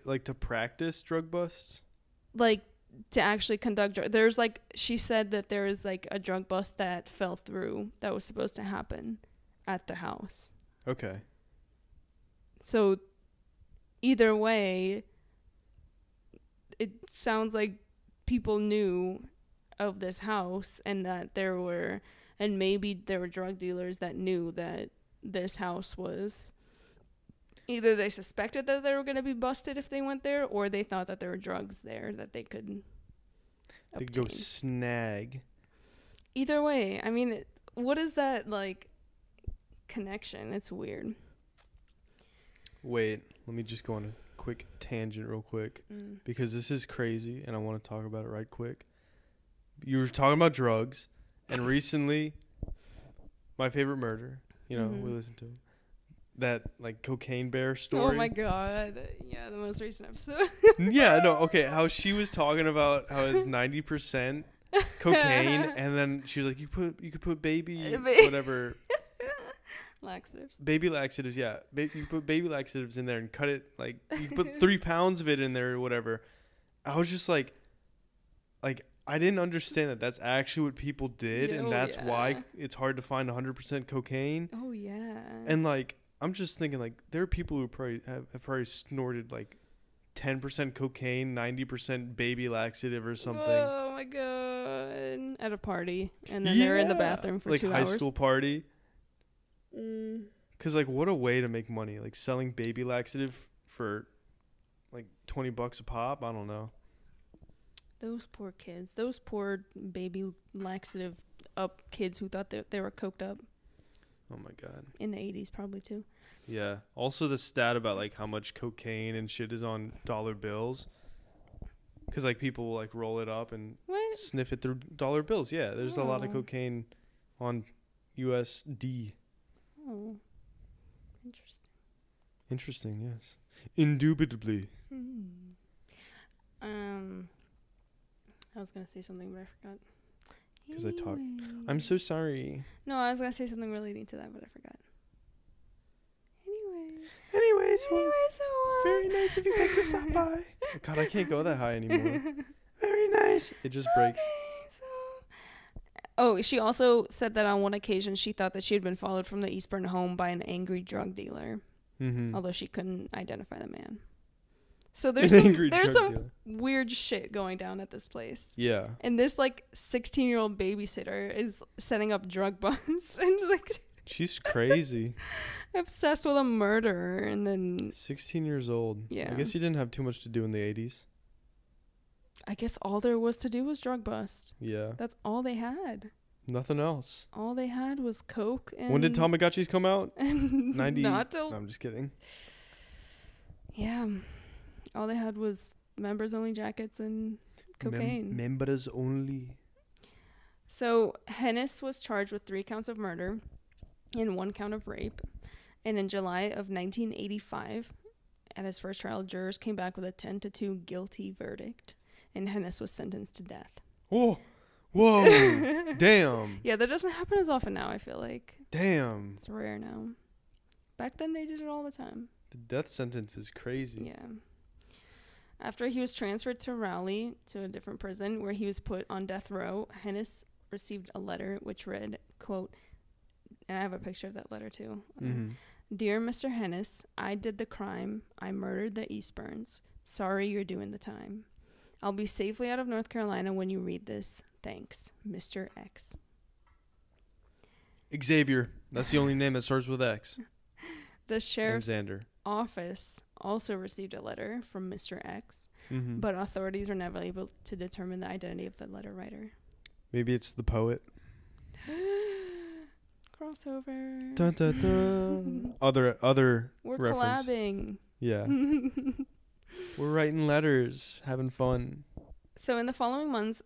Like to practice drug busts? Like to actually conduct there's like, she said that there was like a drug bust that fell through that was supposed to happen at the house. Okay. So either way, it sounds like people knew of this house, and that maybe there were drug dealers that knew that this house was, either they suspected that they were going to be busted if they went there, or they thought that there were drugs there that they could obtain. Go snag. Either way, I mean, what is that, like, connection? It's weird. Wait, let me just go on a quick tangent real quick. Because this is crazy, and I want to talk about it right quick. You were talking about drugs, and recently, my favorite murder, we listened to that, like, cocaine bear story. Oh, my God. Yeah, the most recent episode. Yeah, no, okay, how she was talking about how it's 90% cocaine, and then she was like, you could put baby whatever laxatives. Baby laxatives, yeah. You put baby laxatives in there and cut it, like, you put 3 pounds of it in there or whatever. I was just like I didn't understand that that's actually what people did, and that's why it's hard to find 100% cocaine. Oh yeah. And like, I'm just thinking, like, there are people who probably have probably snorted like 10% cocaine, 90% baby laxative or something. Oh my God. At a party, and then they're in the bathroom for 2 hours. Like high school party. Cause like, what a way to make money, like selling baby laxative for like $20 a pop. I don't know. Those poor kids. Those poor baby laxative up kids who thought that they were coked up. Oh my God. In the 80s probably too. Yeah. Also the stat about like how much cocaine and shit is on dollar bills. Cause like people will like roll it up and sniff it through dollar bills. Yeah. There's a lot of cocaine on USD. Oh. Interesting, yes. Indubitably. I was going to say something, but I forgot. Because I talk. I'm so sorry. No, I was going to say something relating to that, but I forgot. Anyways, very nice of you guys to stop by. God, I can't go that high anymore. Very nice. It just breaks. Oh, she also said that on one occasion she thought that she had been followed from the Eastburn home by an angry drug dealer. Although she couldn't identify the man. So there's some weird shit going down at this place. Yeah. And this like 16-year-old babysitter is setting up drug busts and like she's crazy. Obsessed with a murderer, and then 16 years old. Yeah. I guess you didn't have too much to do in the 80s. I guess all there was to do was drug bust. Yeah. That's all they had. Nothing else. All they had was coke and... When did Tamagotchis come out? 90... Not till... No, I'm just kidding. Yeah. All they had was members-only jackets and cocaine. Members only. So, Hennis was charged with 3 counts of murder and 1 count of rape. And in July of 1985, at his first trial, jurors came back with a 10-2 guilty verdict. And Hennis was sentenced to death. Whoa. Damn. Yeah, that doesn't happen as often now, I feel like. Damn. It's rare now. Back then, they did it all the time. The death sentence is crazy. Yeah. After he was transferred to Raleigh, to a different prison, where he was put on death row, Hennis received a letter which read, quote, and I have a picture of that letter too. Dear Mr. Hennis, I did the crime. I murdered the Eastburns. Sorry you're doing the time. I'll be safely out of North Carolina when you read this. Thanks, Mr. X. Xavier. That's the only name that starts with X. The sheriff's office also received a letter from Mr. X, but authorities were never able to determine the identity of the letter writer. Maybe it's the poet. Crossover. Dun, dun, dun. Other We're reference. collabing. Yeah. We're writing letters, having fun. So in the following months,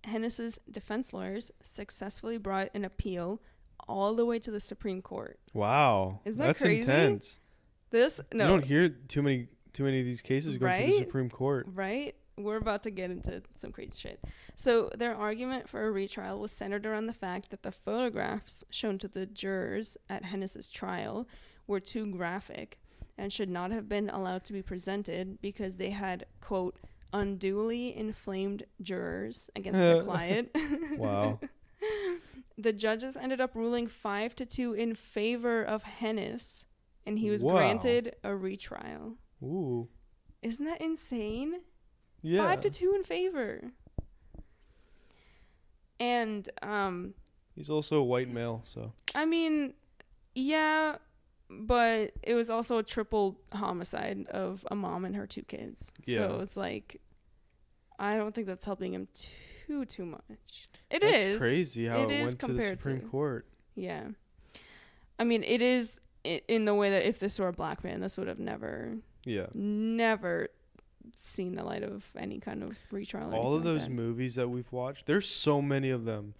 Hennis's defense lawyers successfully brought an appeal all the way to the Supreme Court. Wow. Isn't that That's crazy? Intense. No. You don't hear too many of these cases going to the Supreme Court. Right? We're about to get into some crazy shit. So their argument for a retrial was centered around the fact that the photographs shown to the jurors at Hennis's trial were too graphic and should not have been allowed to be presented because they had, quote, unduly inflamed jurors against their client. Wow. The judges ended up ruling 5-2 in favor of Hennis, and he was granted a retrial. Ooh. Isn't that insane? Yeah. 5-2 in favor. And he's also a white male, so I mean, yeah, but it was also a triple homicide of a mom and her 2 kids. Yeah. So it's like, I don't think that's helping him too much. That's crazy how it is went to the Supreme Court. Yeah. I mean, it is in the way that if this were a black man, this would have never seen the light of any kind of retrial. All of those movies that we've watched, there's so many of them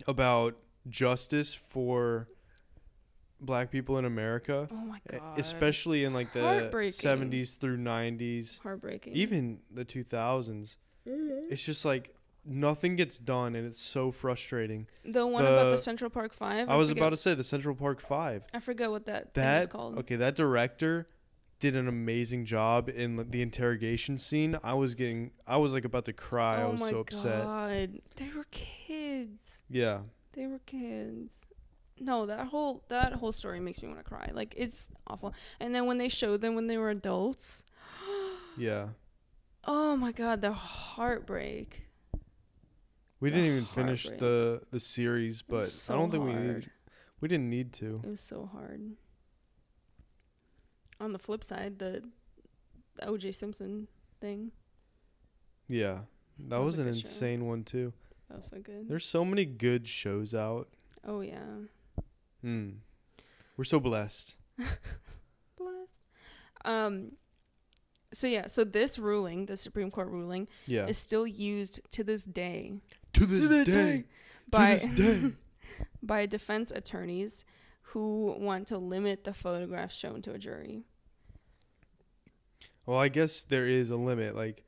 about justice for black people in America. Oh my God. Especially in like the 70s through 90s. Heartbreaking. Even the 2000s. Mm-hmm. It's just like nothing gets done, and it's so frustrating. The one about the Central Park 5? I was about to say the Central Park 5. I forget what that thing is called. Okay, that director did an amazing job in the interrogation scene. I was like about to cry. I was so upset. Oh my God. They were kids. Yeah. They were kids. No, that whole story makes me want to cry. Like, it's awful. And then when they showed them when they were adults. Yeah. Oh my God, the heartbreak. We didn't even finish the series, but so I don't think we didn't need to. It was so hard. On the flip side, the O.J. Simpson thing. Yeah. That was an insane one too. That was so good. There's so many good shows out. Oh yeah. We're so blessed. So this ruling, the Supreme Court ruling, is still used to this day. By defense attorneys who want to limit the photographs shown to a jury. Well, I guess there is a limit. Like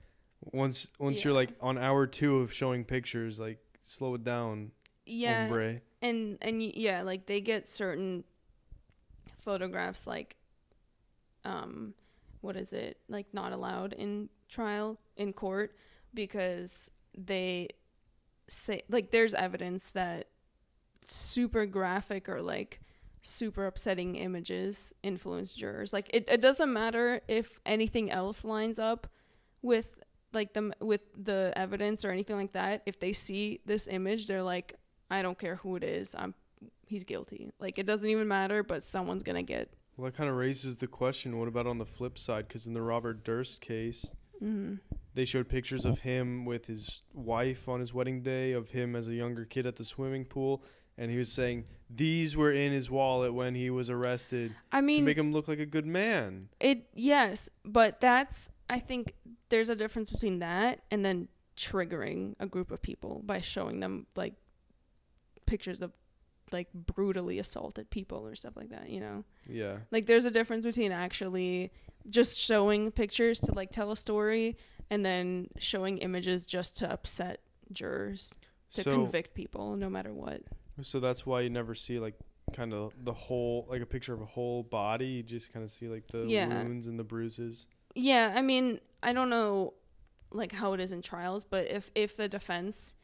once you're like on hour 2 of showing pictures, like slow it down. Yeah. Hombre. And yeah, like they get certain photographs like what is it? Like not allowed in court because they say like there's evidence that super graphic or like super upsetting images influence jurors. Like it doesn't matter if anything else lines up with like with the evidence or anything like that. If they see this image, they're like, I don't care who it is. He's guilty. Like it doesn't even matter, but someone's gonna get. Well, that kind of raises the question: what about on the flip side? Because in the Robert Durst case, they showed pictures of him with his wife on his wedding day, of him as a younger kid at the swimming pool. And he was saying these were in his wallet when he was arrested. I mean, to make him look like a good man. Yes, but I think there's a difference between that and then triggering a group of people by showing them like pictures of like brutally assaulted people or stuff like that, you know? Yeah. Like there's a difference between actually just showing pictures to like tell a story and then showing images just to upset jurors, to convict people no matter what. So that's why you never see like kind of the whole, like a picture of a whole body. You just kind of see like the wounds and the bruises. Yeah, I mean, I don't know like how it is in trials, but if the defense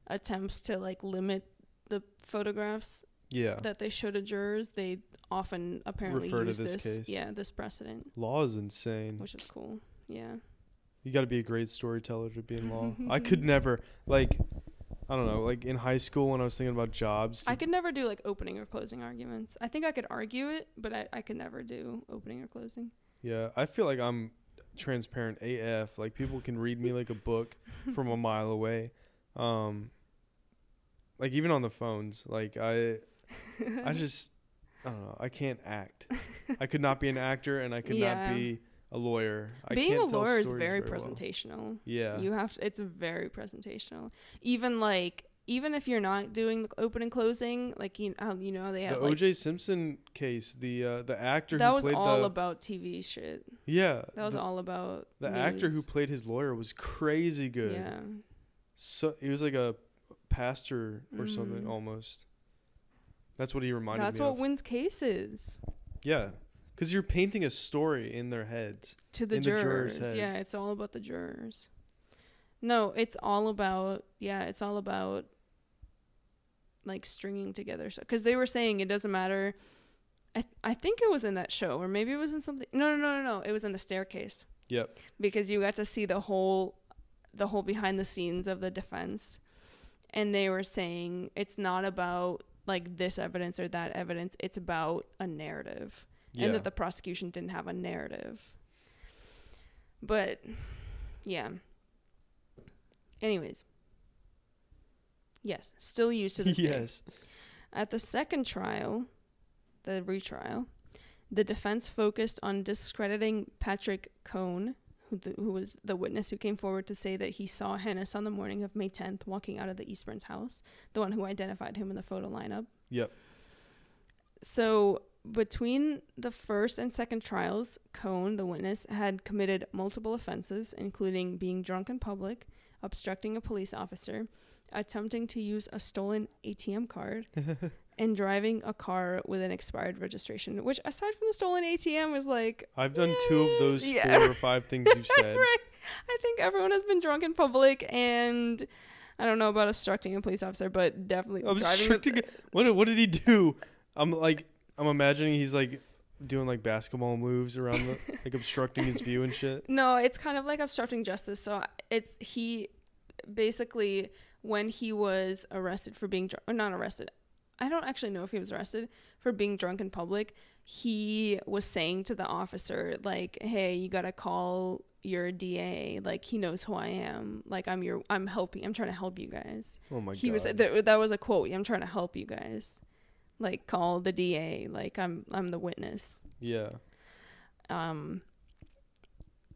attempts to like limit the photographs that they show to jurors, they often apparently use this case. Yeah, this precedent. Law is insane. Which is cool. Yeah. You got to be a great storyteller to be in law. I could never, like, I don't know, like in high school when I was thinking about jobs. I could never do like opening or closing arguments. I think I could argue it, but I could never do opening or closing. Yeah, I feel like I'm transparent AF. Like people can read me like a book from a mile away. Like even on the phones, like I just, I don't know. I can't act. I could not be an actor and I could not be a lawyer. Being a lawyer is very presentational. Well. Yeah. You have to, it's very presentational. Even if you're not doing the open and closing, like you know they have the O.J. Simpson case, the actor that who was played all about TV shit. Yeah. That was all about the news. Actor who played his lawyer was crazy good. Yeah. So he was like a pastor or something almost. That's what he reminded me of. That's what wins cases. Yeah. Because you're painting a story in their heads. To the jurors. Yeah, it's all about the jurors. No, it's all about like stringing together stuff. Because they were saying it doesn't matter. I think it was in that show, or maybe it was in something. No. It was in The Staircase. Yep. Because you got to see the whole behind the scenes of the defense. And they were saying it's not about like this evidence or that evidence. It's about a narrative. Yeah. And that the prosecution didn't have a narrative. But, yeah. Anyways, Yes, still used to this day. Yes. At the second trial, the retrial, the defense focused on discrediting Patrick Cohn, who was the witness who came forward to say that he saw Hennis on the morning of May 10th walking out of the Eastburns house, the one who identified him in the photo lineup. Yep. So between the first and second trials, Cohn, the witness, had committed multiple offenses, including being drunk in public, obstructing a police officer, attempting to use a stolen ATM card, and driving a car with an expired registration, which aside from the stolen ATM was like... I've done 2 of those 4 or 5 things you've said. Right. I think everyone has been drunk in public, and I don't know about obstructing a police officer, but definitely obstructing. What did he do? I'm imagining he's like doing like basketball moves around the like obstructing his view and shit. No, it's kind of like obstructing justice. So he basically, when he was arrested for being drunk, or not arrested, I don't actually know if he was arrested for being drunk in public. He was saying to the officer, like, hey, you got to call your DA. Like, he knows who I am. Like, I'm trying to help you guys. Oh my God. He was, that was a quote. I'm trying to help you guys. Like, call the DA. Like, I'm the witness. Yeah.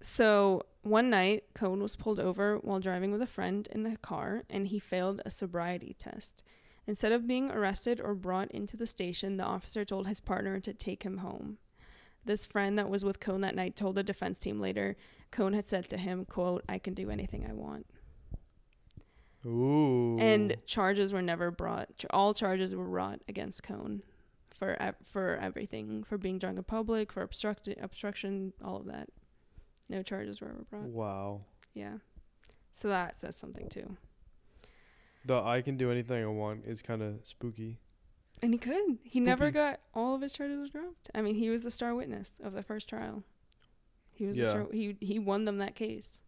So one night, Cohn was pulled over while driving with a friend in the car, and he failed a sobriety test. Instead of being arrested or brought into the station, the officer told his partner to take him home. This friend that was with Cohn that night told the defense team later, Cohn had said to him, quote, I can do anything I want. Ooh. And charges were never brought. All charges were brought against Cohn for everything, for being drunk in public, for obstruction, all of that. No charges were ever brought. Wow. Yeah. So that says something too. The I can do anything I want is kind of spooky. And he could. He never got all of his charges dropped. I mean, he was the star witness of the first trial. He was he won them that case.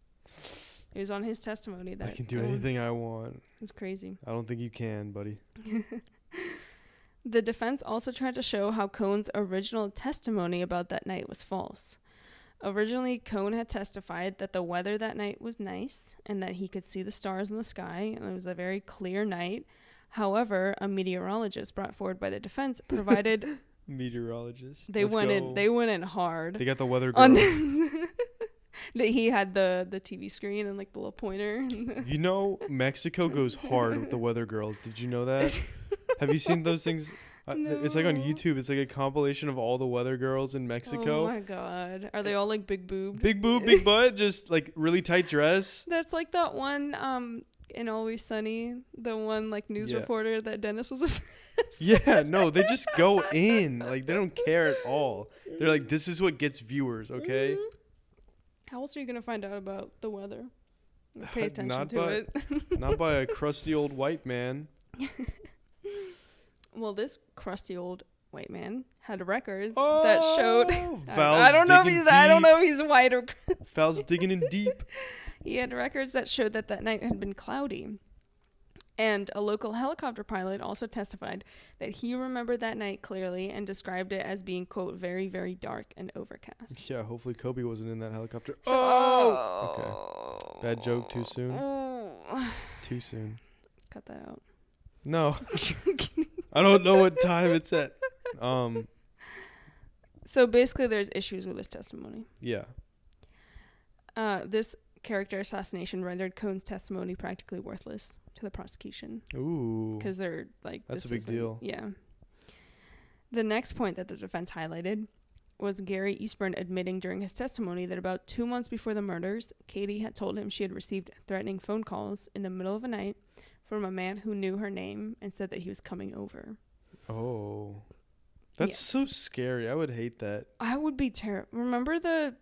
It was on his testimony that I can do anything I want. It's crazy. I don't think you can, buddy. The defense also tried to show how Cohn's original testimony about that night was false. Originally, Cohn had testified that the weather that night was nice and that he could see the stars in the sky, and it was a very clear night. However, a meteorologist brought forward by the defense provided meteorologist. They went in hard. They got the weather girl. That he had the TV screen and like the little pointer. You know, Mexico goes hard with the weather girls. Did you know that? Have you seen those things? No. It's like on YouTube. It's like a compilation of all the weather girls in Mexico. Oh my God. Are they all like big boob? Big boob, big butt, just like really tight dress. That's like that one in Always Sunny, the one like news reporter that Dennis was Yeah, no, they just go in. Like they don't care at all. They're like, this is what gets viewers, okay? Mm-hmm. How else are you going to find out about the weather? Pay attention to it. Not by a crusty old white man. Well, this crusty old white man had records that showed. I don't know if he's white or crusty. Val's digging in deep. He had records that showed that night had been cloudy. And a local helicopter pilot also testified that he remembered that night clearly and described it as being, quote, very, very dark and overcast. Yeah, hopefully Kobe wasn't in that helicopter. So, Okay. Bad joke too soon? Too soon. Cut that out. No. I don't know what time it's at. So basically there's issues with his testimony. Yeah. This character assassination rendered Cohn's testimony practically worthless to the prosecution. Ooh. Because they're like... That's a big deal. Yeah. The next point that the defense highlighted was Gary Eastburn admitting during his testimony that about 2 months before the murders, Katie had told him she had received threatening phone calls in the middle of the night from a man who knew her name and said that he was coming over. Oh. That's so scary. I would hate that. I would be terrified. Remember the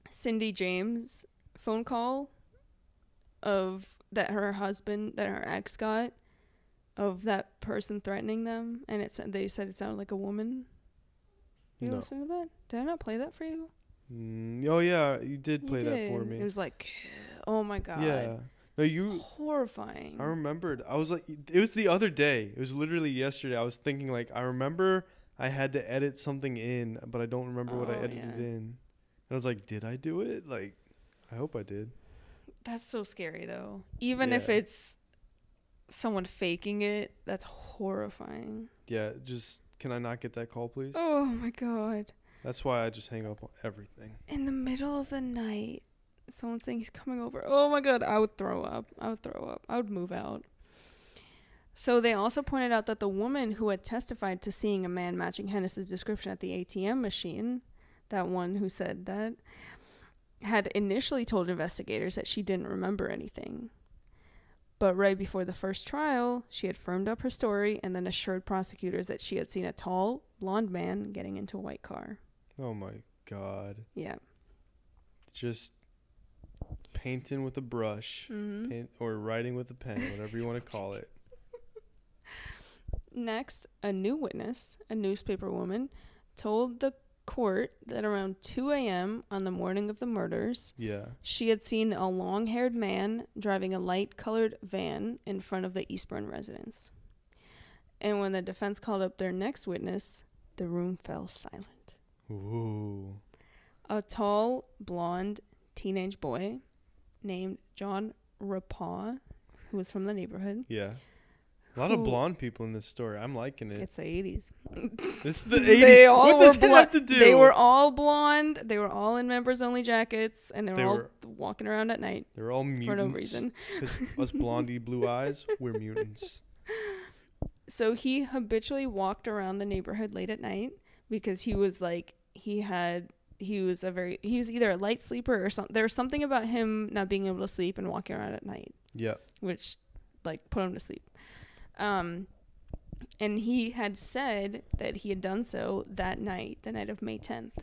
Cindy James phone call of that her ex got of that person threatening them, and they said it sounded like a woman? You listen to that? Did I not play that for you? Oh yeah, you did play that for me. It was like, oh my God. Yeah. No, horrifying. I remembered. I was like, it was the other day. It was literally yesterday. I was thinking like, I remember I had to edit something in, but I don't remember what I edited in. And I was like, did I do it? Like, I hope I did. That's so scary though. Even if it's someone faking it. That's horrifying. Yeah, just can I not get that call, please? Oh my God. That's why I just hang up on everything. In the middle of the night, someone saying he's coming over. Oh my God, I would throw up. I would move out. So they also pointed out that the woman who had testified to seeing a man matching Hennis's description at the ATM machine, that one who said that, had initially told investigators that she didn't remember anything. But right before the first trial, she had firmed up her story and then assured prosecutors that she had seen a tall, blonde man getting into a white car. Oh my God. Yeah. Just painting with a brush, or writing with a pen, whatever you want to call it. Next, a new witness, a newspaper woman, told the court that around 2 a.m. on the morning of the murders, she had seen a long-haired man driving a light-colored van in front of the Eastburn residence. And when the defense called up their next witness, the room fell silent. Ooh. A tall, blonde teenage boy named John Rapaw, who was from the neighborhood. Yeah. A lot of blonde people in this story. I'm liking it. It's the 80s. It's the 80s. What does that have to do? They were all blonde. They were all in members-only jackets, and they were all walking around at night. They were all mutants. For no reason. Because us blondie blue eyes, we're mutants. So he habitually walked around the neighborhood late at night because he was like, he was either a light sleeper or something. There was something about him not being able to sleep and walking around at night. Yeah. Which, like, put him to sleep. And he had said that he had done so that night, the night of May 10th,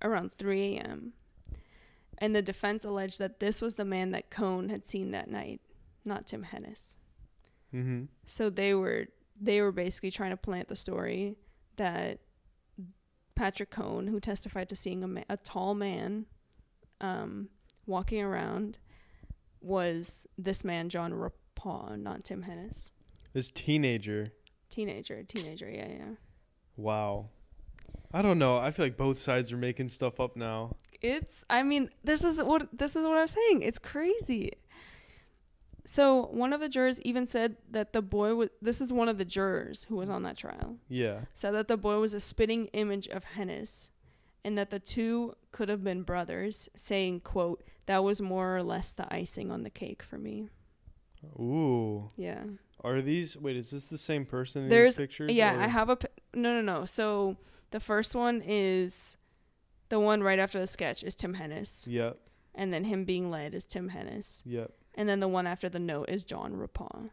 around 3 a.m. And the defense alleged that this was the man that Cohn had seen that night, not Tim Hennis. Mm-hmm. So they were basically trying to plant the story that Patrick Cohn, who testified to seeing a tall man walking around, was this man, John Rapaw, not Tim Hennis. This teenager, yeah. Wow. I don't know. I feel like both sides are making stuff up now. This is what I was saying. It's crazy. So one of the jurors even said that the boy was, this is one of the jurors who was on that trial. Yeah. Said that the boy was a spitting image of Hennis and that the two could have been brothers, saying, quote, "That was more or less the icing on the cake for me." Ooh. Yeah. Is this the same person in these pictures? Yeah, or? I have no. So the first one is the one right after the sketch is Tim Hennis. Yep. And then him being led is Tim Hennis. Yep. And then the one after the note is John Rapaw.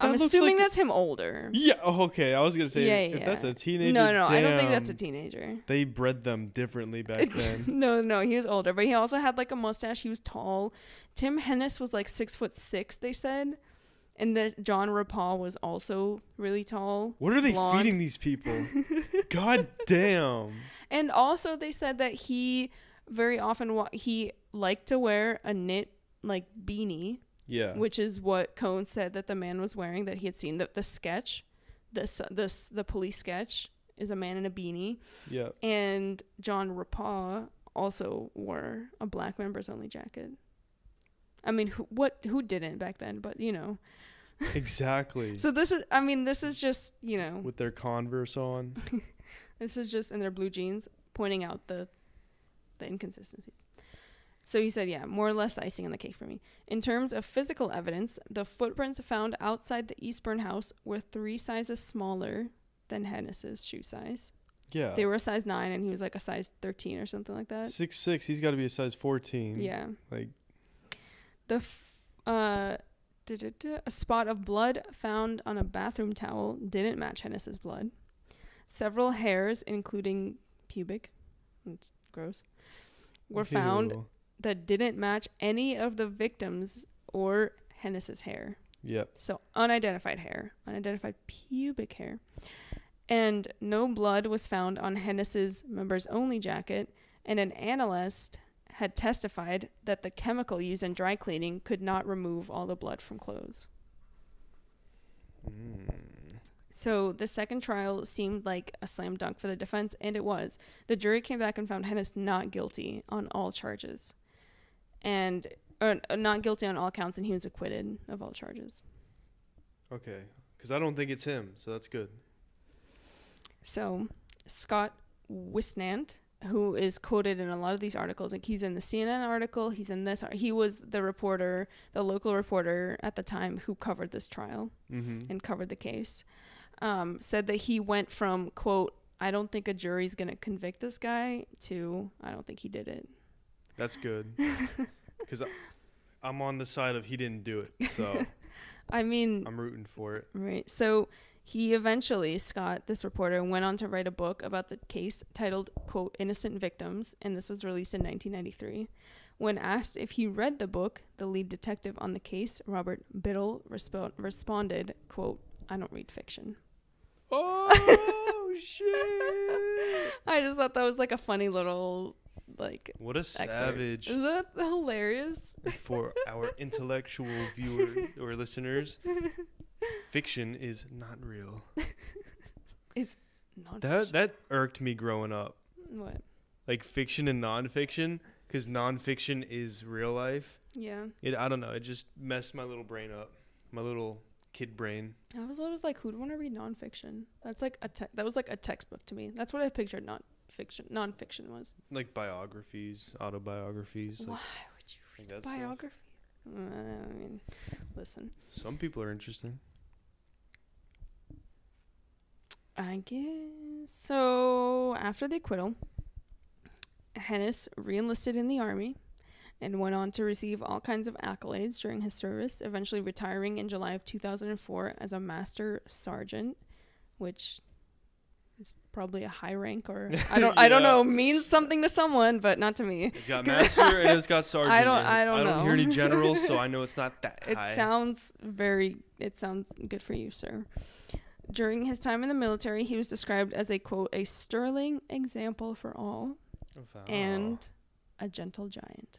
I'm assuming that's him older. Yeah. Oh, okay. I was gonna say if that's a teenager. No, damn, I don't think that's a teenager. They bred them differently back then. No, he was older, but he also had like a mustache. He was tall. Tim Hennis was like 6'6", they said, and that John Rapaw was also really tall. What are they feeding these people? God damn. And also, they said that he very often he liked to wear a knit like beanie. Yeah. Which is what Cohn said that the man was wearing, that he had seen. The sketch, the police sketch, is a man in a beanie. Yeah. And John Rapaw also wore a black members only jacket. I mean, who didn't back then? But, you know. Exactly. So this is just, you know. With their Converse on. This is just in their blue jeans, pointing out the inconsistencies. So he said, yeah, more or less icing on the cake for me. In terms of physical evidence, the footprints found outside the Eastburn house were 3 sizes smaller than Hennis's shoe size. Yeah. They were a size 9 and he was like a size 13 or something like that. 6'6", he's got to be a size 14. Yeah. Like a spot of blood found on a bathroom towel didn't match Hennis's blood. Several hairs, including pubic, it's gross, were found that didn't match any of the victims or Hennis's hair. Yep. So unidentified hair, unidentified pubic hair. And no blood was found on Hennis's members only jacket, and an analyst had testified that the chemical used in dry cleaning could not remove all the blood from clothes. So the second trial seemed like a slam dunk for the defense, and it was. The jury came back and found Hennis not guilty on all charges. Or not guilty on all counts, and he was acquitted of all charges. Okay. Because I don't think it's him, so that's good. So Scott Wisnant, who is quoted in a lot of these articles, like he's in the CNN article, he's in this. He was the reporter, the local reporter at the time who covered this trial and covered the case. Said that he went from, quote, I don't think a jury's going to convict this guy, to I don't think he did it. That's good. Because I'm on the side of he didn't do it. So I mean, I'm rooting for it. Right. So he eventually, Scott, this reporter, went on to write a book about the case titled, quote, Innocent Victims, and this was released in 1993. When asked if he read the book, the lead detective on the case, Robert Biddle, responded, quote, I don't read fiction. Oh, shit. I just thought that was like a funny little, like... What a excerpt. savage. Isn't that hilarious? For our intellectual viewer or listeners, fiction is not real. It's not fiction. That irked me growing up. What? Like fiction and nonfiction, because nonfiction is real life. Yeah. I don't know. It just messed my little brain up. My little kid brain. I was always like, who'd want to read nonfiction? That's like that was like a textbook to me. That's what I pictured nonfiction was. Like biographies, autobiographies. Why like, would you read a biography? I mean, listen. Some people are interesting. I guess. So, after the acquittal, Hennis re-enlisted in the army and went on to receive all kinds of accolades during his service, eventually retiring in July of 2004 as a master sergeant, which is probably a high rank, or I don't know, means something to someone, but not to me. It's got master and it's got sergeant. I don't know. I don't hear any generals, so I know it's not that high. It sounds good for you, sir. During his time in the military, he was described as a, quote, a sterling example for all and a gentle giant.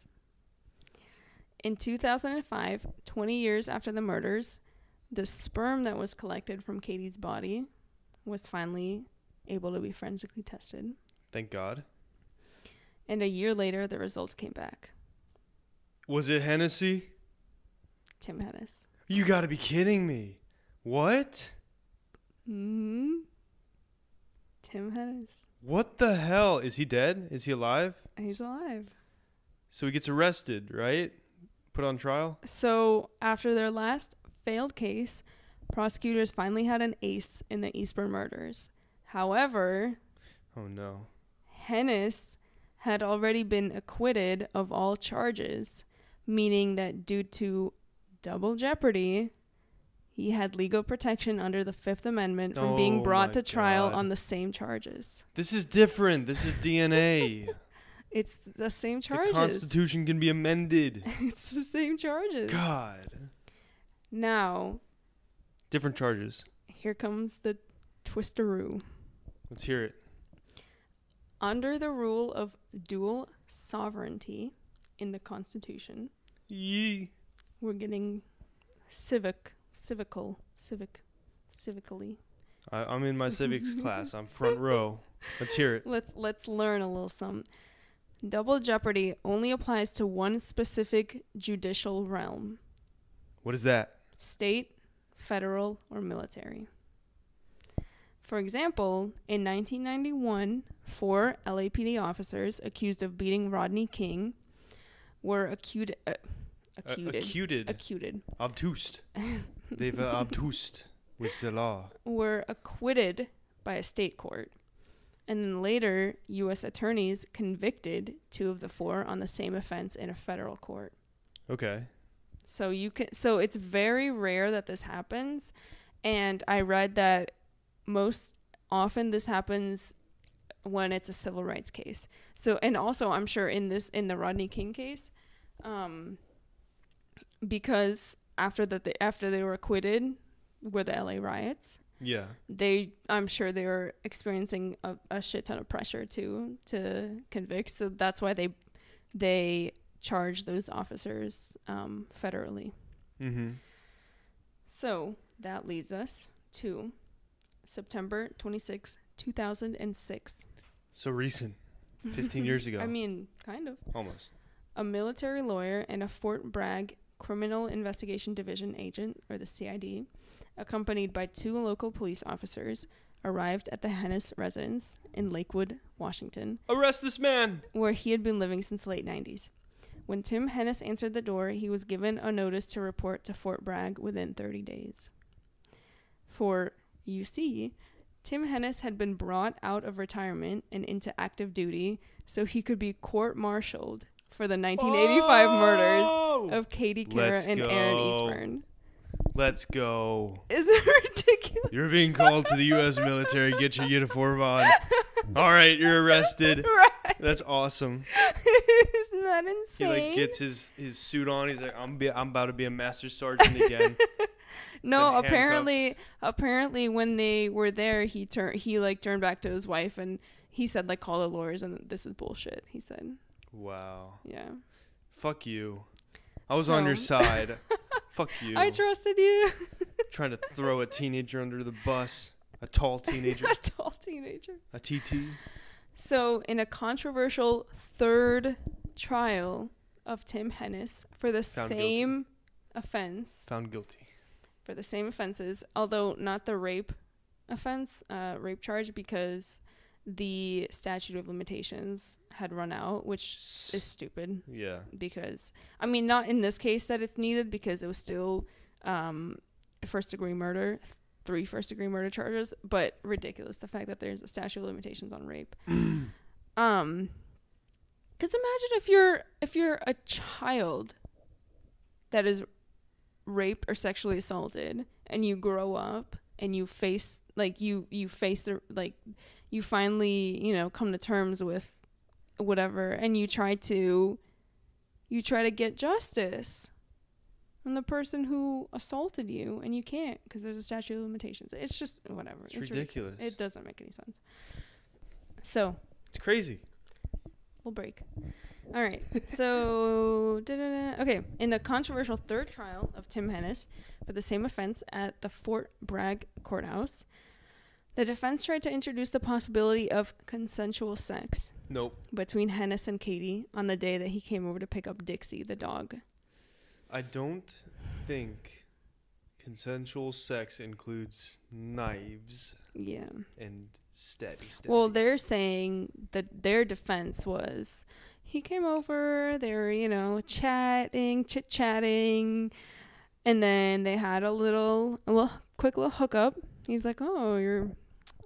In 2005, 20 years after the murders, the sperm that was collected from Katie's body was finally able to be forensically tested. Thank God. And a year later, the results came back. Was it Hennessy? Tim Hennis. You gotta be kidding me. What? Mm-hmm. Tim Hennis. What the hell? Is he dead? Is he alive? He's alive. So he gets arrested, right? Put on trial? So after their last failed case, prosecutors finally had an ace in the Eastburn murders. However, oh no, Hennis had already been acquitted of all charges, meaning that due to double jeopardy, he had legal protection under the Fifth Amendment from being brought to trial on the same charges. This is different. This is DNA. It's the same charges. The Constitution can be amended. It's the same charges. God. Now, different charges. Here comes the twisteroo. Let's hear it. Under the rule of dual sovereignty in the Constitution, we're getting civically. I'm in my civics class. I'm front row. Let's hear it. Let's learn a little something. Double jeopardy only applies to one specific judicial realm. What is that? State, federal, or military. For example, in 1991, 4 LAPD officers accused of beating Rodney King were acquitted. Obtused. They've obtused with the law. Were acquitted by a state court. And then later, U.S. attorneys convicted 2 of the 4 on the same offense in a federal court. Okay. So it's very rare that this happens. And I read that most often this happens when it's a civil rights case. So, and also I'm sure in the Rodney King case, because after they were acquitted were the LA riots. Yeah. I'm sure they were experiencing a shit ton of pressure to convict. So that's why they charge those officers federally. Mm-hmm. So that leads us to September 26, 2006. So recent. 15 years ago. I mean, kind of. Almost. A military lawyer and a Fort Bragg Criminal Investigation Division agent, or the CID, accompanied by 2 local police officers, arrived at the Hennis residence in Lakewood, Washington. Arrest this man! Where he had been living since the late 90s. When Tim Hennis answered the door, he was given a notice to report to Fort Bragg within 30 days. For, you see, Tim Hennis had been brought out of retirement and into active duty so he could be court-martialed for the 1985 murders of Katie Kara and Aaron Eastburn. Let's go. Isn't that ridiculous? You're being called to the U.S. military. Get your uniform on. All right, you're arrested. Right. That's awesome. Isn't that insane? He like gets his suit on. He's like, I'm about to be a master sergeant again. No, apparently when they were there, he turned back to his wife and he said like, call the lawyers and this is bullshit. He said. Wow. Yeah. Fuck you. I was on your side. Fuck you. I trusted you. Trying to throw a teenager under the bus. A tall teenager. A tall teenager. A TT. So, in a controversial third trial of Tim Hennis for the same offense. Found guilty. For the same offenses, although not the rape offense, rape charge, because the statute of limitations had run out, which is stupid. Yeah. Because, I mean, not in this case that it's needed, because it was still first-degree murder, 3 first-degree murder charges, but ridiculous, the fact that there's a statute of limitations on rape. Because imagine if you're a child that is raped or sexually assaulted, and you grow up and you face, like, you face the, like, you finally, you know, come to terms with whatever, and you try to get justice from the person who assaulted you, and you can't because there's a statute of limitations. It's just whatever. It's ridiculous. It doesn't make any sense. So it's crazy. We'll break. All right. So okay. In the controversial third trial of Tim Hennis for the same offense at the Fort Bragg courthouse, the defense tried to introduce the possibility of consensual sex. Nope. Between Hennis and Katie on the day that he came over to pick up Dixie, the dog. I don't think consensual sex includes knives. Yeah. And steady. Well, they're saying that their defense was he came over, they were, you know, chit-chatting, and then they had a quick little hookup. He's like, oh, you're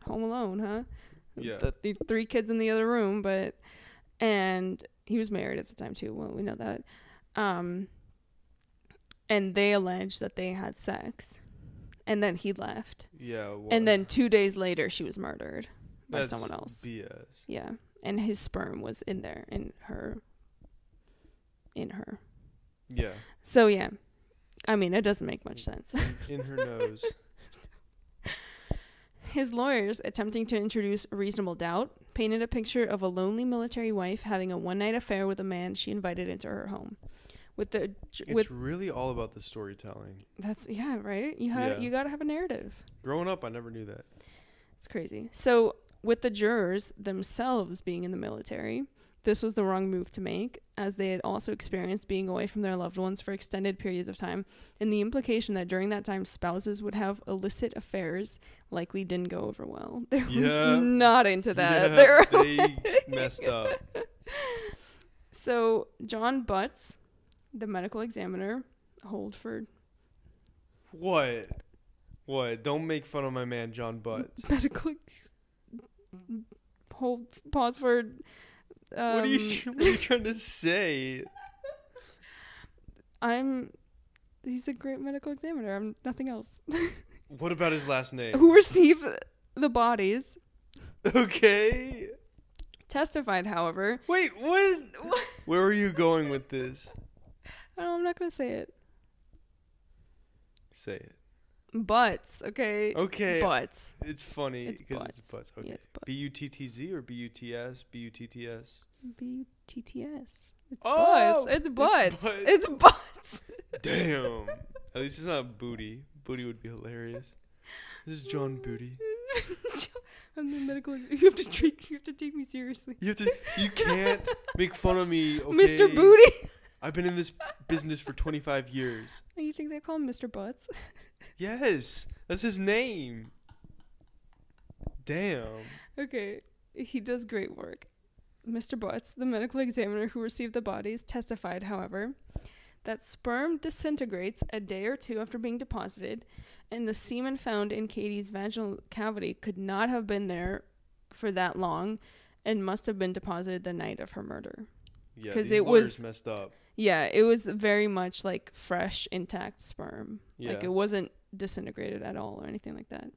home alone, huh? Yeah. The 3 kids in the other room, and he was married at the time too. Well, we know that. And they alleged that they had sex, and then he left. Yeah. Well, and then 2 days later, she was murdered by someone else. BS. Yeah, and his sperm was in there, in her. Yeah. So yeah, I mean, it doesn't make much sense. In her nose. His lawyers, attempting to introduce reasonable doubt, painted a picture of a lonely military wife having a one-night affair with a man she invited into her home. It's really all about the storytelling. That's, yeah, right? You got to have a narrative. Growing up, I never knew that. It's crazy. So, with the jurors themselves being in the military, this was the wrong move to make, as they had also experienced being away from their loved ones for extended periods of time, and the implication that during that time spouses would have illicit affairs likely didn't go over well. They were not into that. Yeah, they messed up. So, John Butts, the medical examiner, hold for... What? Don't make fun of my man, John Butts. Pause for... what are you trying to say? He's a great medical examiner. I'm nothing else. What about his last name? Who received the bodies. Okay. Testified, however. Wait, what? Where are you going with this? I'm not going to say it. Say it. Butts, okay? Okay. Butts. It's funny because it's Butts. Okay. Yeah, it's Butts. B-U-T-T-Z or B-U-T-S? B-U-T-T-S? B-U-T-T-S. It's Oh! Butts. It's Butts. It's Butts. Damn. At least it's not Booty. Booty would be hilarious. This is John Booty. I'm the medical. You have to take me seriously. You can't make fun of me, okay? Mr. Booty. I've been in this business for 25 years. You think they call him Mr. Butts? Yes. That's his name. Damn. Okay, he does great work. Mr. Butts, the medical examiner who received the bodies, testified, however, that sperm disintegrates a day or two after being deposited, and the semen found in Katie's vaginal cavity could not have been there for that long and must have been deposited the night of her murder. Yeah, because it was messed up. Yeah, it was very much like fresh, intact sperm. Yeah. Like it wasn't disintegrated at all or anything like that.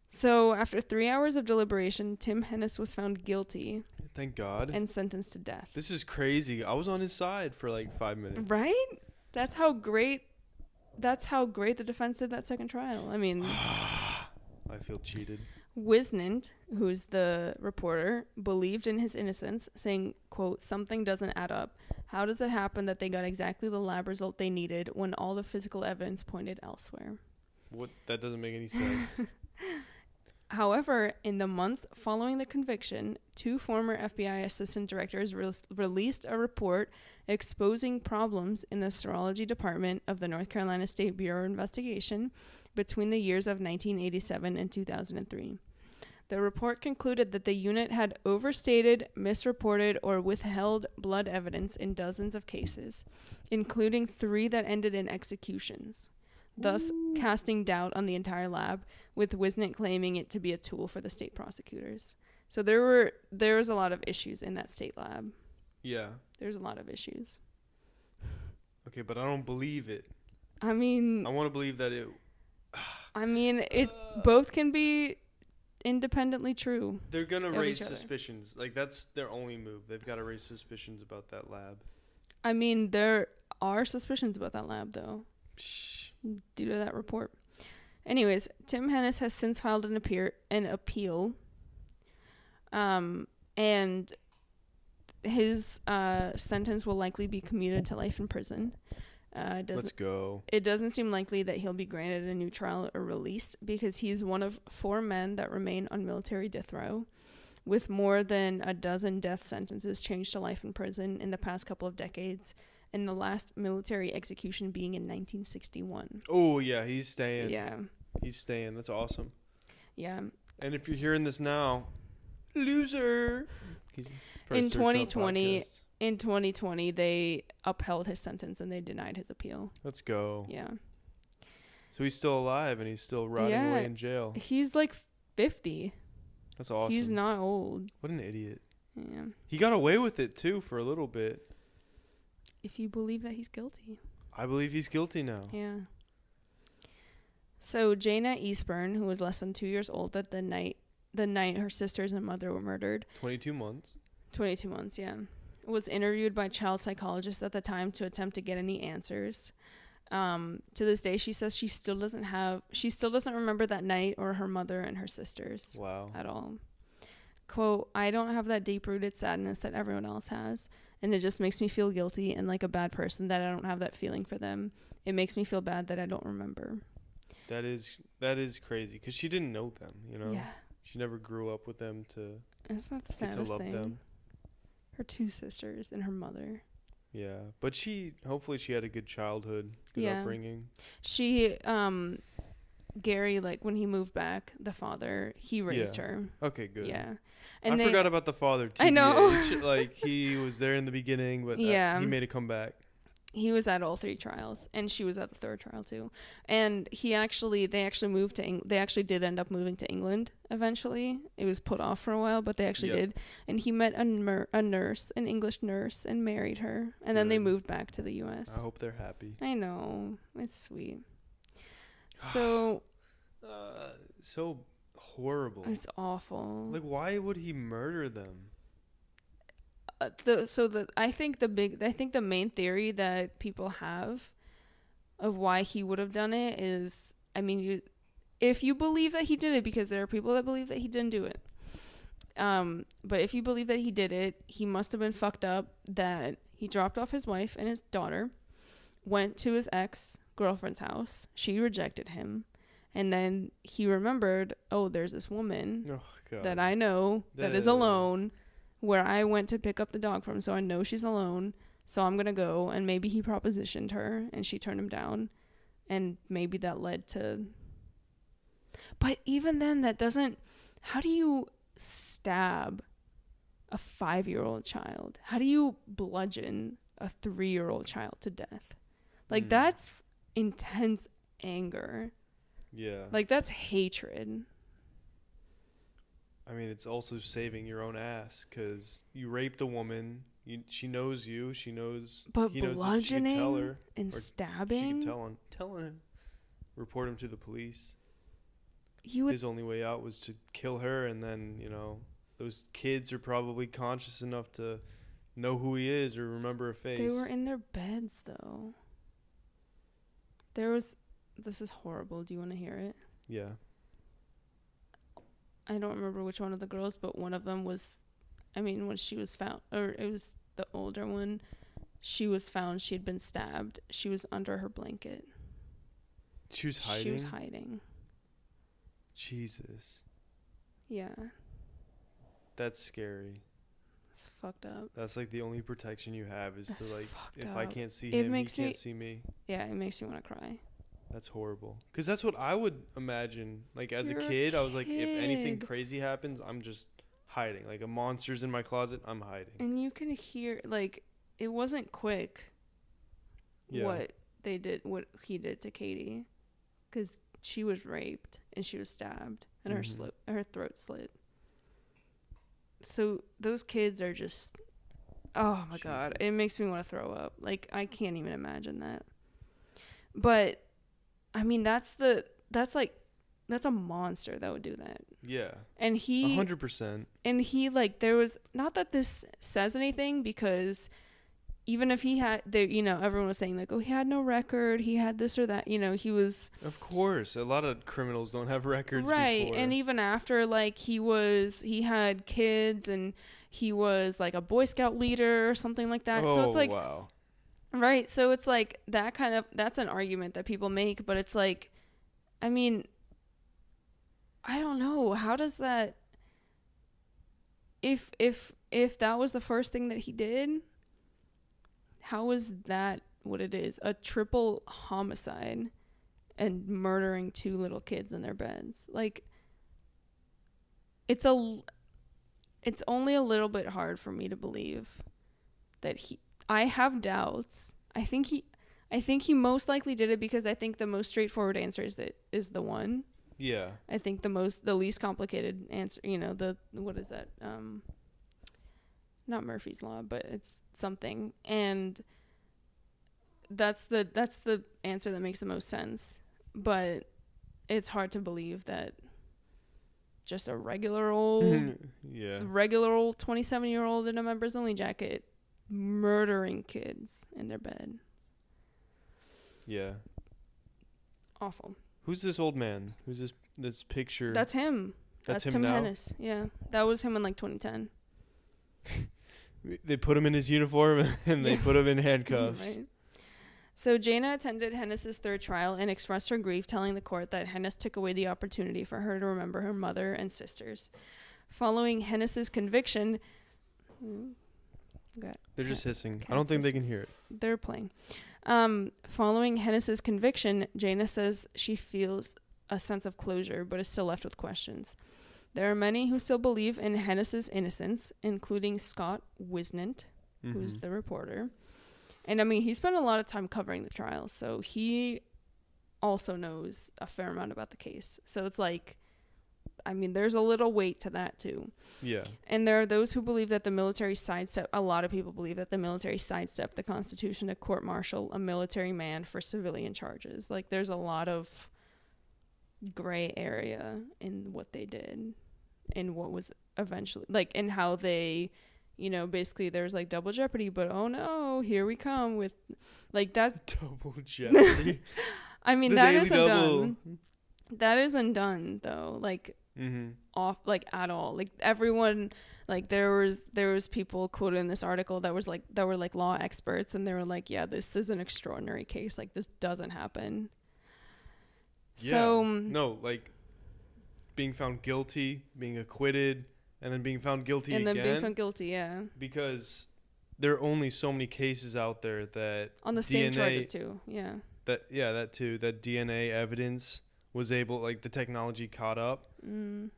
So after 3 hours of deliberation, Tim Hennis was found guilty. Thank God. And sentenced to death. This is crazy. I was on his side for like 5 minutes. Right? That's how great the defense did that second trial. I mean, I feel cheated. Wisnant, who's the reporter, believed in his innocence, saying, quote, "Something doesn't add up. How does it happen that they got exactly the lab result they needed when all the physical evidence pointed elsewhere?" What? That doesn't make any sense. However, in the months following the conviction, 2 former FBI assistant directors released a report exposing problems in the serology department of the North Carolina State Bureau of Investigation between the years of 1987 and 2003. The report concluded that the unit had overstated, misreported, or withheld blood evidence in dozens of cases, including 3 that ended in executions, thus casting doubt on the entire lab, with Wisnant claiming it to be a tool for the state prosecutors. So there was a lot of issues in that state lab. Yeah. There's a lot of issues. Okay, but I don't believe it. I mean, I want to believe that it... I mean, it both can be independently true. They're going to raise suspicions. Like, that's their only move. They've got to raise suspicions about that lab. I mean, there are suspicions about that lab, though, due to that report. Anyways, Tim Hennis has since filed an appeal. And his sentence will likely be commuted to life in prison. Let's go. It doesn't seem likely that he'll be granted a new trial or released because he's one of 4 men that remain on military death row, with more than a dozen death sentences changed to life in prison in the past couple of decades, and the last military execution being in 1961. Oh, yeah, he's staying. Yeah. He's staying. That's awesome. Yeah. And if you're hearing this now, loser. In 2020, they upheld his sentence and they denied his appeal. Let's go. Yeah. So he's still alive and he's still rotting away in jail. He's like 50. That's awesome. He's not old. What an idiot. Yeah. He got away with it too for a little bit. If you believe that he's guilty. I believe he's guilty now. Yeah. So Jana Eastburn, who was less than 2 years old at the night her sisters and mother were murdered. 22 months. 22 months, yeah. Was interviewed by child psychologists at the time to attempt to get any answers. To this day, she says she still doesn't remember that night or her mother and her sisters. Wow. At all. Quote, "I don't have that deep-rooted sadness that everyone else has, and it just makes me feel guilty and like a bad person that I don't have that feeling for them. It makes me feel bad that I don't remember." That is crazy because she didn't know them, you know? Yeah. She never grew up with them to... It's not the saddest thing. Them. Her 2 sisters and her mother. Yeah, but hopefully she had a good childhood, good upbringing. She, Gary, like when he moved back, the father, he raised her. Okay, good. Yeah. And I forgot about the father, too. I know. Like, he was there in the beginning, but he made a comeback. He was at all 3 trials, and she was at the 3rd trial too. And they actually moved to they actually did end up moving to England eventually. It was put off for a while, but they actually did. And he met a nurse, an English nurse, and married her. And then they moved back to the U.S. I hope they're happy. I know. It's sweet. So... so horrible. It's awful. Like, why would he murder them? I think the main theory that people have of why he would have done it is, I mean, if you believe that he did it, because there are people that believe that he didn't do it. But if you believe that he did it, he must have been fucked up that he dropped off his wife and his daughter, went to his ex-girlfriend's house. She rejected him. And then he remembered, oh, there's this woman that I know that is alone, where I went to pick up the dog from, so I know she's alone, so I'm going to go. And maybe he propositioned her, and she turned him down, and maybe that led to But even then, that doesn't... How do you stab a 5-year-old child? How do you bludgeon a 3-year-old child to death? Like, that's intense anger. Yeah. Like, that's hatred. I mean, it's also saving your own ass because you raped a woman. She knows you. She knows. But he knows bludgeoning she could tell her, and or stabbing? She could tell him. Report him to the police. You would... His only way out was to kill her, and then, you know, those kids are probably conscious enough to know who he is or remember a face. They were in their beds, though. There was... This is horrible. Do you want to hear it? Yeah. I don't remember which one of the girls, but one of them was... I mean, when she was found... Or it was the older one. She was found. She had been stabbed. She was under her blanket. She was hiding? She was hiding. Jesus. Yeah. That's scary. It's fucked up. That's like the only protection you have is That's to, like, if up. I can't see him, he can't see me. Yeah, it makes me want to cry. That's horrible. Because that's what I would imagine. Like, as You're a kid, I was like, if anything crazy happens, I'm just hiding. Like, a monster's in my closet, I'm hiding. And you can hear, like, it wasn't quick what they did, what he did to Katie. Because she was raped and she was stabbed and her throat slit. So those kids are just, oh my God, it makes me want to throw up. Like, I can't even imagine that. But I mean, that's a monster that would do that. Yeah. And he 100%. And he, like, there was, not that this says anything, because even if he had, there, you know, everyone was saying, like, oh, he had no record, he had this or that, you know, he was... Of course. A lot of criminals don't have records right, before. and even after, like, he had kids, and he was, like, a Boy Scout leader or something like that. Oh, so it's like... wow. Right, so it's like, that kind of... That's an argument that people make, but it's like... I mean... I don't know. How does that... If that was the first thing that he did... How is that what it is? A triple homicide and murdering 2 little kids in their beds. Like, it's only a little bit hard for me to believe that I have doubts. I think he most likely did it because I think the most straightforward answer is the one. Yeah. I think the least complicated answer, you know, what is that? Not Murphy's Law, but it's something, and that's the answer that makes the most sense. But it's hard to believe that just a regular old 27-year-old in a members only jacket murdering kids in their bed. Yeah. Awful. Who's this old man? Who's this picture? That's him. That's him Tim now? Hennis. Yeah. That was him in, like, 2010. They put him in his uniform and they put him in handcuffs. Right. So Jana attended Hennis's 3rd trial and expressed her grief, telling the court that Hennis took away the opportunity for her to remember her mother and sisters. Following Hennis's conviction... They're just hissing. I don't think they can hear it. They're playing. Following Hennis's conviction, Jana says she feels a sense of closure, but is still left with questions. There are many who still believe in Hennis's innocence, including Scott Wisnant, who's the reporter. And, I mean, he spent a lot of time covering the trial, so he also knows a fair amount about the case. So it's like, I mean, there's a little weight to that, too. Yeah. And there are those who believe that a lot of people believe that the military sidestepped the Constitution to court-martial a military man for civilian charges. Like, there's a lot of gray area in what they did and what was eventually, like, and how they, you know, basically there's, like, double jeopardy, but oh no, here we come with, like, that. Double jeopardy. I mean, that isn't done. That isn't done, though. Like, off, like, at all. Like, everyone, like, there was people quoted in this article that were like law experts, and they were like, yeah, this is an extraordinary case. Like, this doesn't happen. Yeah. So no, like, being found guilty, being acquitted, and then being found guilty again. And then being found guilty, yeah. Because there are only so many cases out there that on the same charges too, yeah. That too. That DNA evidence was able, like, the technology caught up, and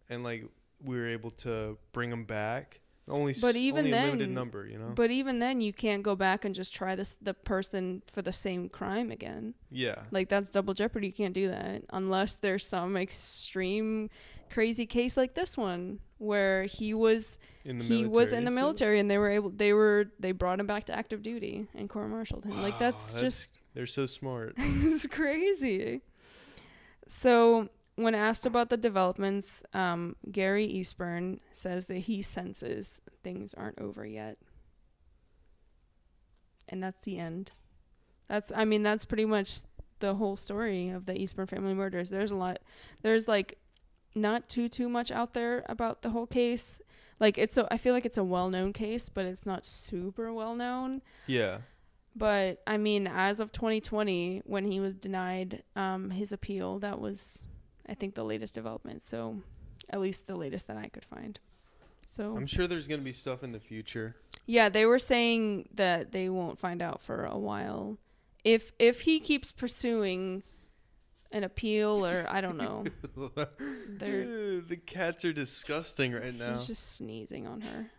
like we were able to bring them back. Only a limited number, you know. But even then, you can't go back and just try the person for the same crime again. Yeah. Like, that's double jeopardy. You can't do that unless there's some extreme, crazy case like this one where he was in the military and they brought him back to active duty and court-martialed him. Wow, like, that's just, they're so smart. It's crazy. So when asked about the developments, Gary Eastburn says that he senses things aren't over yet. And that's the end. That's pretty much the whole story of the Eastburn family murders. There's like not too much out there about the whole case. Like, I feel like it's a well-known case, but it's not super well-known. Yeah. But I mean, as of 2020, when he was denied his appeal, that was, I think, the latest development. So, at least the latest that I could find. So I'm sure there's going to be stuff in the future. Yeah, they were saying that they won't find out for a while. If he keeps pursuing an appeal, or I don't know. The cats are disgusting right now. He's just sneezing on her.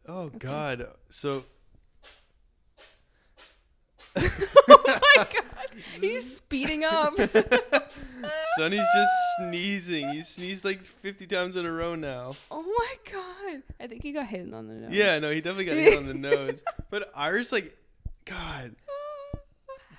Oh, okay. God. So... Oh my God, he's speeding up. Sonny's just sneezing. He sneezed like 50 times in a row now. Oh my God, I think he got hit on the nose. Yeah, no, he definitely got hit on the nose. But Iris, like, God,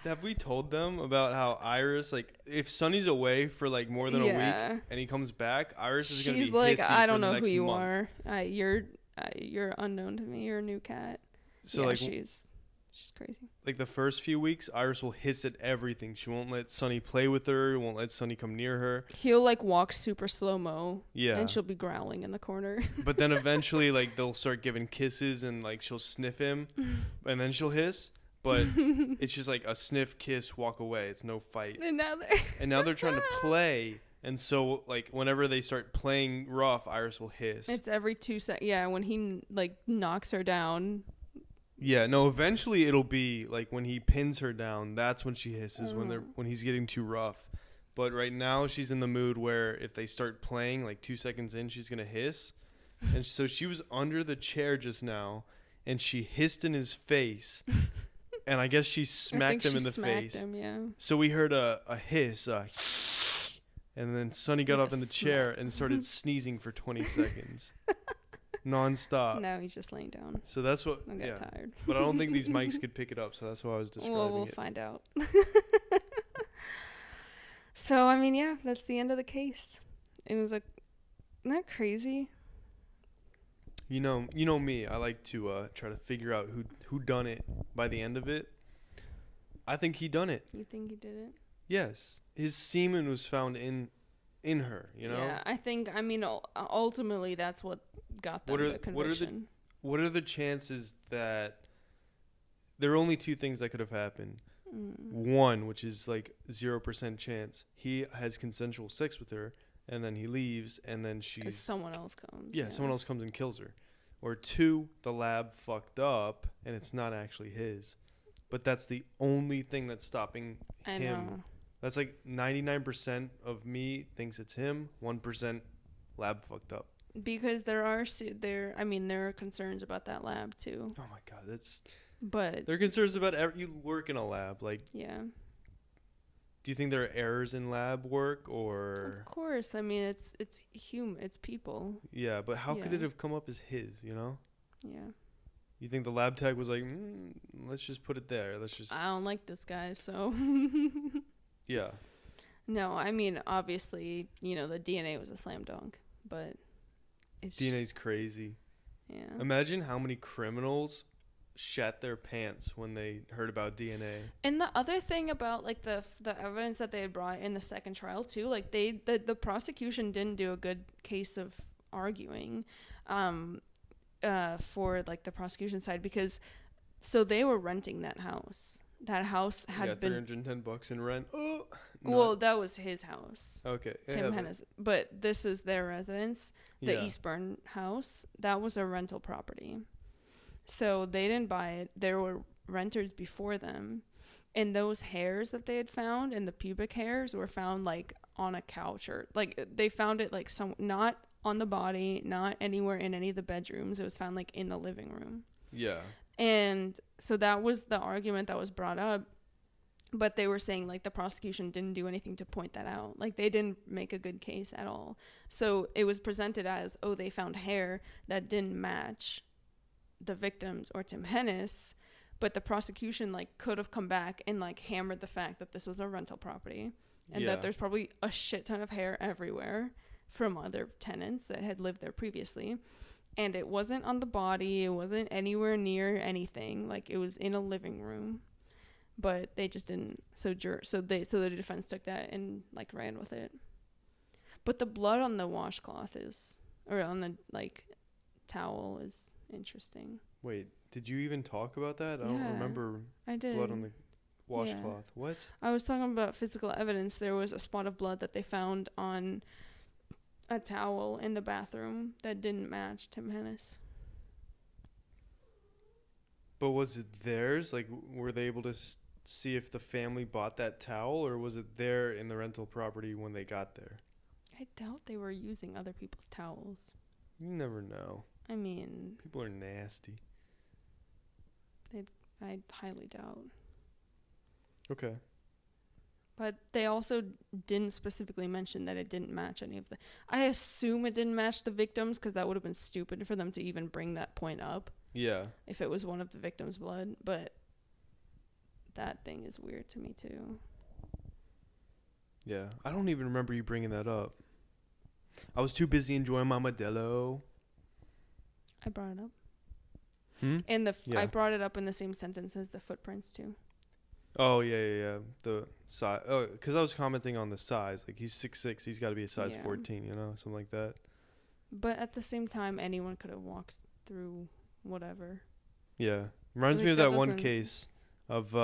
have we told them about how Iris, like, if Sonny's away for like more than a week and he comes back, Iris is gonna be like, hissy I don't for know the next who you month. are. You're unknown to me. You're a new cat. So yeah, like, she's crazy. Like, the first few weeks, Iris will hiss at everything. She won't let Sonny play with her. Won't let Sonny come near her. He'll, like, walk super slow-mo. Yeah. And she'll be growling in the corner. But then eventually, like, they'll start giving kisses and, like, she'll sniff him. And then she'll hiss. But it's just, like, a sniff, kiss, walk away. It's no fight. And now they're trying to play. And so, like, whenever they start playing rough, Iris will hiss. It's every 2 seconds. Yeah, when he, like, knocks her down... Yeah, no, eventually it'll be like when he pins her down, that's when she hisses, when he's getting too rough. But right now she's in the mood where if they start playing, like 2 seconds in, she's going to hiss. And so she was under the chair just now and she hissed in his face. And I guess she smacked him in the face. Yeah. So we heard a hiss, and then Sonny got up in the chair and started sneezing for 20 seconds. Non-stop. Now he's just laying down. So that's what. I got tired. But I don't think these mics could pick it up, so that's why I was describing it. Well, we'll find out. So I mean, yeah, that's the end of the case. It was isn't that crazy? You know me. I like to try to figure out who done it by the end of it. I think he done it. You think he did it? Yes, his semen was found in her. You know. Yeah, I think. I mean, ultimately, that's what got them the conviction. What are the chances that there are only two things that could have happened? One, which is like 0% chance, he has consensual sex with her, and then he leaves, and then someone else comes. Yeah, someone else comes and kills her. Or two, the lab fucked up, and it's not actually his. But that's the only thing that's stopping him. I know. That's like 99% of me thinks it's him. 1% lab fucked up. Because there are concerns about that lab too. Oh my God, But there are concerns about you work in a lab, like. Yeah. Do you think there are errors in lab work, or? Of course, I mean it's it's people. Yeah, but how could it have come up as his? You know. Yeah. You think the lab tech was like, let's just put it there. I don't like this guy, so. Yeah. No, I mean obviously, the DNA was a slam dunk, but. DNA's crazy. Yeah. Imagine how many criminals shat their pants when they heard about DNA. And the other thing about like the evidence that they had brought in the second trial too, like the prosecution didn't do a good case of arguing for like the prosecution side, because so they were renting that house. That house had been $310 in rent. Oh, well, that was his house. Okay. Tim Hennis, but this is their residence, the Eastburn house. That was a rental property. So they didn't buy it. There were renters before them. And those hairs that they had found, and the pubic hairs, were found like on a couch, or like they found it like some, not on the body, not anywhere in any of the bedrooms. It was found like in the living room. Yeah. And so that was the argument that was brought up. But they were saying like the prosecution didn't do anything to point that out. Like they didn't make a good case at all. So it was presented as, oh, they found hair that didn't match the victims or Tim Hennis. But the prosecution like could have come back and like hammered the fact that this was a rental property, and that there's probably a shit ton of hair everywhere from other tenants that had lived there previously. And it wasn't on the body. It wasn't anywhere near anything. Like it was in a living room. But they just didn't. So the defense took that and like ran with it. But the blood on the washcloth or on the like towel is interesting. Wait, did you even talk about that? I don't remember. I did. Blood on the washcloth. Yeah. What? I was talking about physical evidence. There was a spot of blood that they found on a towel in the bathroom that didn't match Tim Hennis. But was it theirs? Like, were they able to see if the family bought that towel, or was it there in the rental property when they got there? I doubt they were using other people's towels. You never know. I mean, people are nasty. I highly doubt. Okay. But they also didn't specifically mention that it didn't match any of the... I assume it didn't match the victims, because that would have been stupid for them to even bring that point up. Yeah. If it was one of the victims' blood. But that thing is weird to me, too. Yeah. I don't even remember you bringing that up. I was too busy enjoying my Modelo. I brought it up. And I brought it up in the same sentence as the footprints, too. Oh, yeah. The size. Oh, because I was commenting on the size. Like, he's 6'6". He's got to be a size 14, you know? Something like that. But at the same time, anyone could have walked through whatever. Yeah. Reminds me of that one case of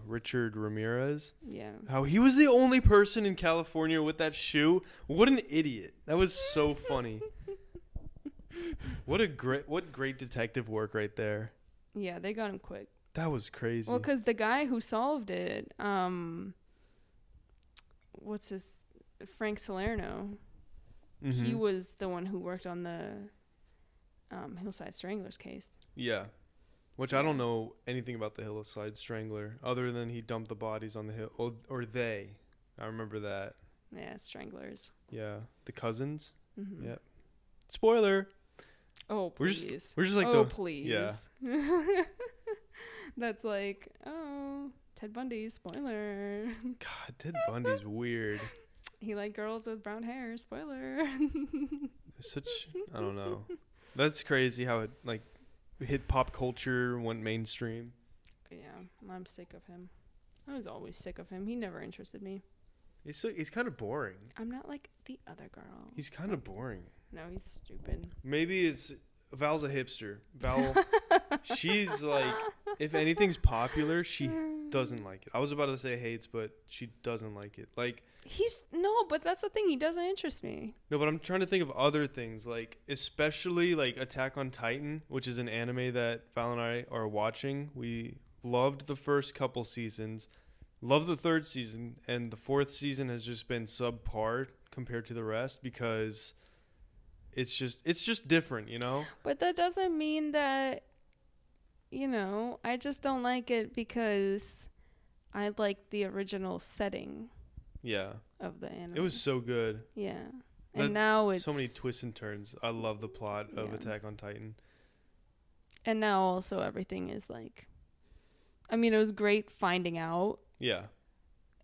Richard Ramirez. Yeah. How he was the only person in California with that shoe. What an idiot. That was so funny. What great detective work right there. Yeah, they got him quick. That was crazy. Well, because the guy who solved it, Frank Salerno, he was the one who worked on the Hillside Stranglers case. Yeah. Which I don't know anything about the Hillside Strangler, other than he dumped the bodies on the hill. Or they. I remember that. Yeah, Stranglers. Yeah. The cousins. Mm-hmm. Yep. Spoiler. Oh, please. We're just like please. Yeah. That's like, Ted Bundy, spoiler. God, Ted Bundy's weird. He liked girls with brown hair, spoiler. I don't know. That's crazy how it, like, hit pop culture, went mainstream. Yeah, I'm sick of him. I was always sick of him. He never interested me. He's kind of boring. I'm not like the other girls. He's kind of boring. No, he's stupid. Maybe Val's a hipster. Val, she's like, if anything's popular, she doesn't like it. I was about to say hates, but she doesn't like it. Like, but that's the thing. He doesn't interest me. No, but I'm trying to think of other things, like especially like Attack on Titan, which is an anime that Val and I are watching. We loved the first couple seasons, loved the third season, and the fourth season has just been subpar compared to the rest because it's just different, you know? But that doesn't mean that, I just don't like it because I like the original setting. Yeah. Of the anime. It was so good. Yeah. And now it's so many twists and turns. I love the plot of Attack on Titan. And now also everything is like, I mean, it was great finding out. Yeah.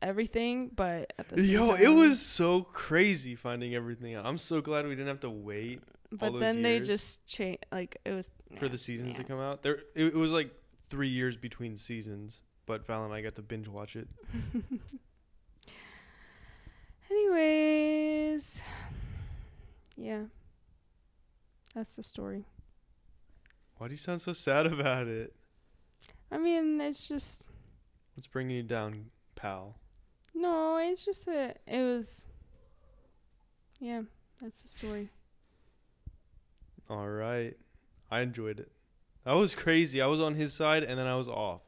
Everything, but at the same time, it was so crazy finding everything out. I'm so glad we didn't have to wait. But all those then years they just changed, like it was for the seasons to come out. It was like 3 years between seasons, but Val and I got to binge watch it. Anyways, yeah, that's the story. Why do you sound so sad about it? I mean, it's just... What's bringing you down, pal? No, it's just that it was... Yeah, that's the story. All right. I enjoyed it. That was crazy. I was on his side, and then I was off.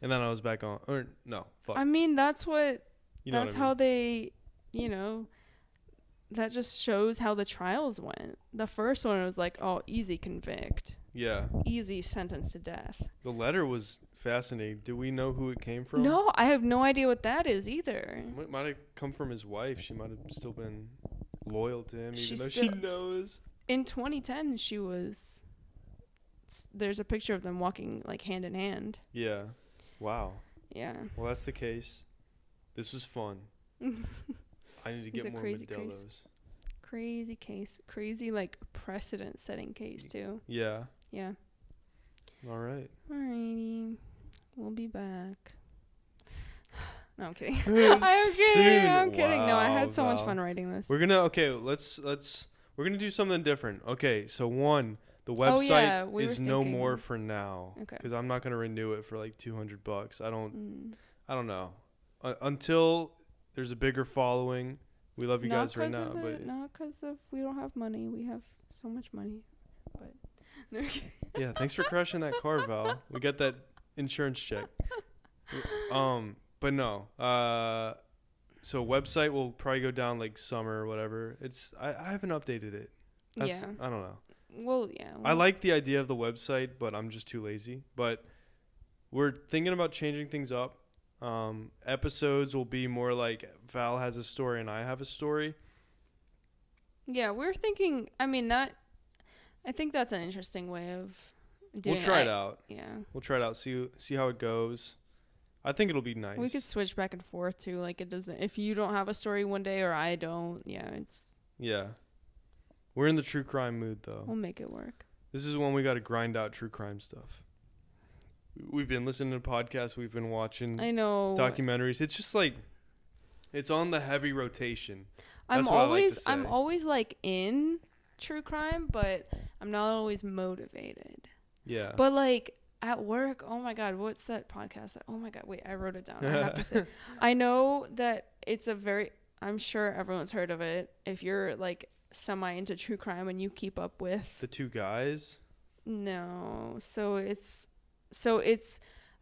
and then I was back on. Or no, fuck. I mean, that's what. You know that's what I mean. how they, you know. That just shows how the trials went. The first one was like, oh, easy convict. Yeah. Easy sentence to death. The letter was fascinating. Do we know who it came from? No, I have no idea what that is either. It might have come from his wife. She might have still been loyal to him, She even though she knows. In 2010, she was. There's a picture of them walking like hand in hand. Yeah. Wow. Yeah. Well, that's the case. This was fun. I need to get more Modelo's. Crazy case. Crazy, like, precedent-setting case, too. Yeah. Yeah. All right. Alrighty. We'll be back. No, I'm kidding. I'm kidding. No, I had so much fun writing this. We're gonna do something different. Okay, so one, the website is no more for now. Okay. Because I'm not gonna renew it for like $200. I don't know. Until there's a bigger following. We love you guys right now, but not because of we don't have money. We have so much money, but no. Yeah. Thanks for crashing that car, Val. We got that insurance check. But no. So website will probably go down like summer or whatever. I haven't updated it. I don't know. Well, yeah. I like the idea of the website, but I'm just too lazy. But we're thinking about changing things up. Episodes will be more like Val has a story and I have a story. Yeah, we're thinking. I mean, I think that's an interesting way of doing it. We'll try it out. Yeah. We'll try it out. See how it goes. I think it'll be nice. We could switch back and forth too. Like, it doesn't. If you don't have a story one day or I don't, Yeah. We're in the true crime mood though. We'll make it work. This is when we got to grind out true crime stuff. We've been listening to podcasts. We've been watching. I know. Documentaries. It's just like, it's on the heavy rotation. I'm always like in true crime, but I'm not always motivated. Yeah. But like at work, oh my God, what's that podcast? Oh my God, wait, I wrote it down. I have to say, I know that it's I'm sure everyone's heard of it. If you're like semi into true crime and you keep up with The Two Guys. No, so it's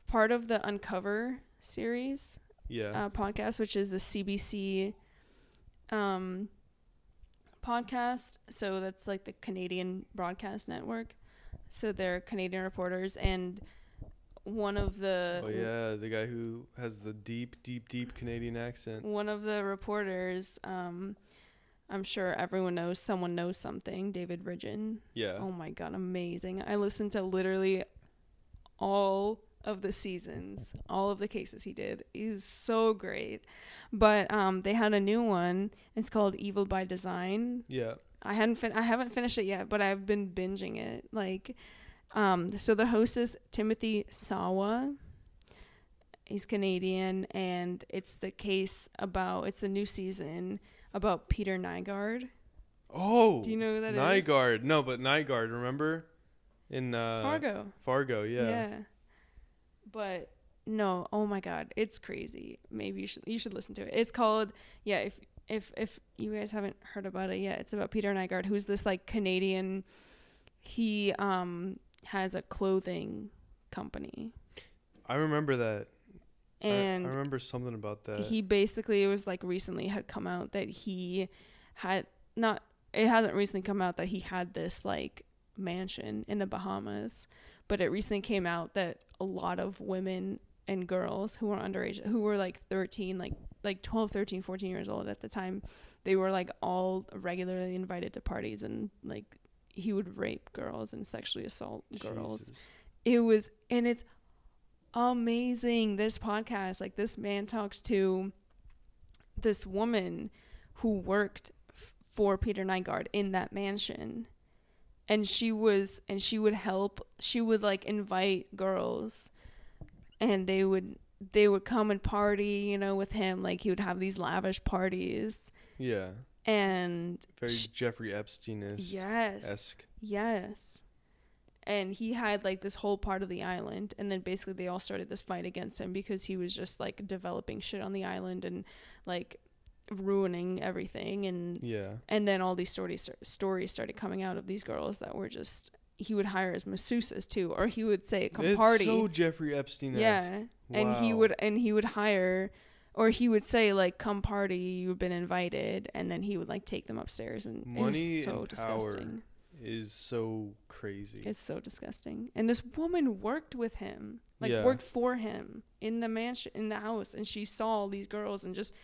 part of the Uncover series. Yeah. Podcast, which is the CBC podcast. So that's like the Canadian Broadcast Network. So they're Canadian reporters, and one of the the guy who has the deep Canadian accent. One of the reporters, I'm sure everyone knows. Someone knows something. David Ridgen. Yeah. Oh my God, amazing! I listened to literally all of the seasons, all of the cases he did. He's so great. But they had a new one. It's called Evil by Design. Yeah. I haven't finished it yet, but I've been binging it. Like, so the host is Timothy Sawa. He's Canadian, and it's it's a new season about Peter Nygard. Oh. Do you know who that is? Nygard. No, but Nygard, remember? In Fargo, yeah. Yeah. But no, oh my God, it's crazy. Maybe you should listen to it. It's called if you guys haven't heard about it yet, it's about Peter Nygard, who's this like Canadian. He has a clothing company. I remember that. And I remember something about that. He basically, it was like recently had come out that he had it hasn't recently come out that he had this like mansion in the Bahamas, but it recently came out that a lot of women and girls who were underage, who were like 13, like 12, 13, 14 years old at the time, they were like all regularly invited to parties, and like he would rape girls and sexually assault girls. Jesus. It's amazing. This podcast, like this man talks to this woman who worked for Peter Nygard in that mansion. And she would help. She would like invite girls, and they would come and party, with him. Like he would have these lavish parties. Yeah. And very Jeffrey Epstein-esque. Yes. And he had like this whole part of the island, and then basically they all started this fight against him because he was just like developing shit on the island and like ruining everything. And then all these stories started coming out of these girls that were just, he would hire as masseuses too, or he would say come party. It's so Jeffrey Epstein-esque. Yeah, And he would hire, or he would say like, come party, you've been invited, and then he would like take them upstairs, and money it was so and disgusting. power is so crazy. It's so disgusting. And this woman worked with him, like worked for him in the mansion, in the house, and she saw all these girls and just,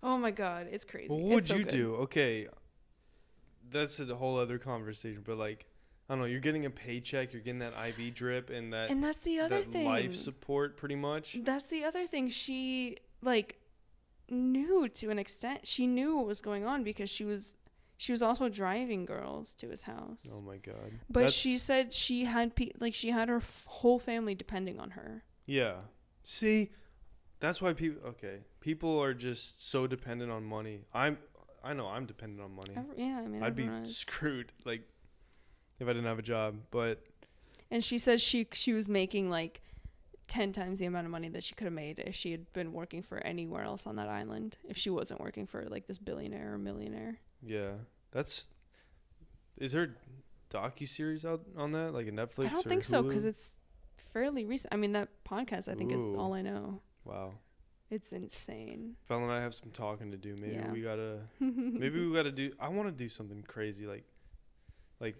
oh my God, it's crazy. Well, what would you do? Okay, that's a whole other conversation, but like, I don't know, you're getting a paycheck, you're getting that IV drip, and that's the other thing. Life support, pretty much. That's the other thing. She like knew to an extent. She knew what was going on because she was also driving girls to his house. Oh my God! But she said she had she had her whole family depending on her. Yeah. See, that's why people are just so dependent on money. I know I'm dependent on money. Yeah, I mean, I'd be screwed like if I didn't have a job. But and she said she was making like 10 times the amount of money that she could have made if she had been working for anywhere else on that island, if she wasn't working for like this billionaire or millionaire. Yeah. Is there a docuseries out on that, like a Netflix? I don't or think Hulu? so, because it's fairly recent. I mean, that podcast, I think, is all I know. Wow. It's insane. Fallon and I have some talking to do. Maybe we gotta do. I want to do something crazy, like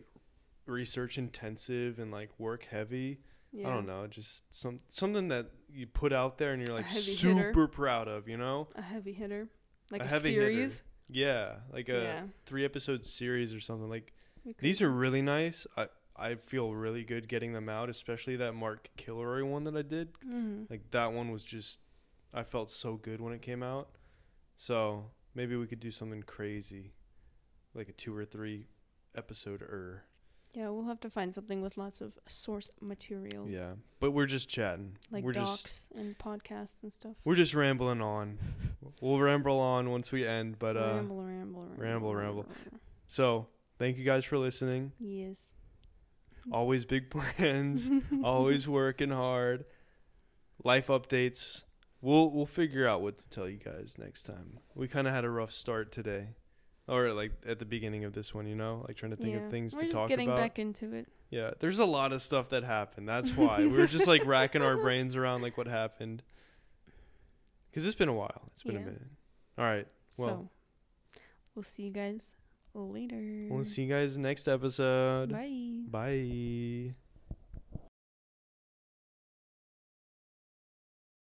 research intensive and like work heavy. Yeah. I don't know, just something that you put out there and you're like super proud of, you know? A heavy hitter, like a series. Hitter. Yeah, like a 3-episode series or something. Like these are really nice. I feel really good getting them out, especially that Mark Kilroy one that I did. Like that one was just, I felt so good when it came out. So maybe we could do something crazy, like a 2 or 3 episode. Yeah, we'll have to find something with lots of source material. Yeah, but we're just chatting. Like docs and podcasts and stuff. We're just rambling on. We'll ramble on once we end, but ramble. So, thank you guys for listening. Yes. Always big plans. Always working hard. Life updates. We'll figure out what to tell you guys next time. We kind of had a rough start today. Or like at the beginning of this one, you know, like trying to think of things to talk about. We're just getting back into it. Yeah, there's a lot of stuff that happened. That's why we were just like racking our brains around like what happened. Because it's been a while. It's been a minute. All right. Well, so we'll see you guys later. We'll see you guys next episode. Bye. Bye.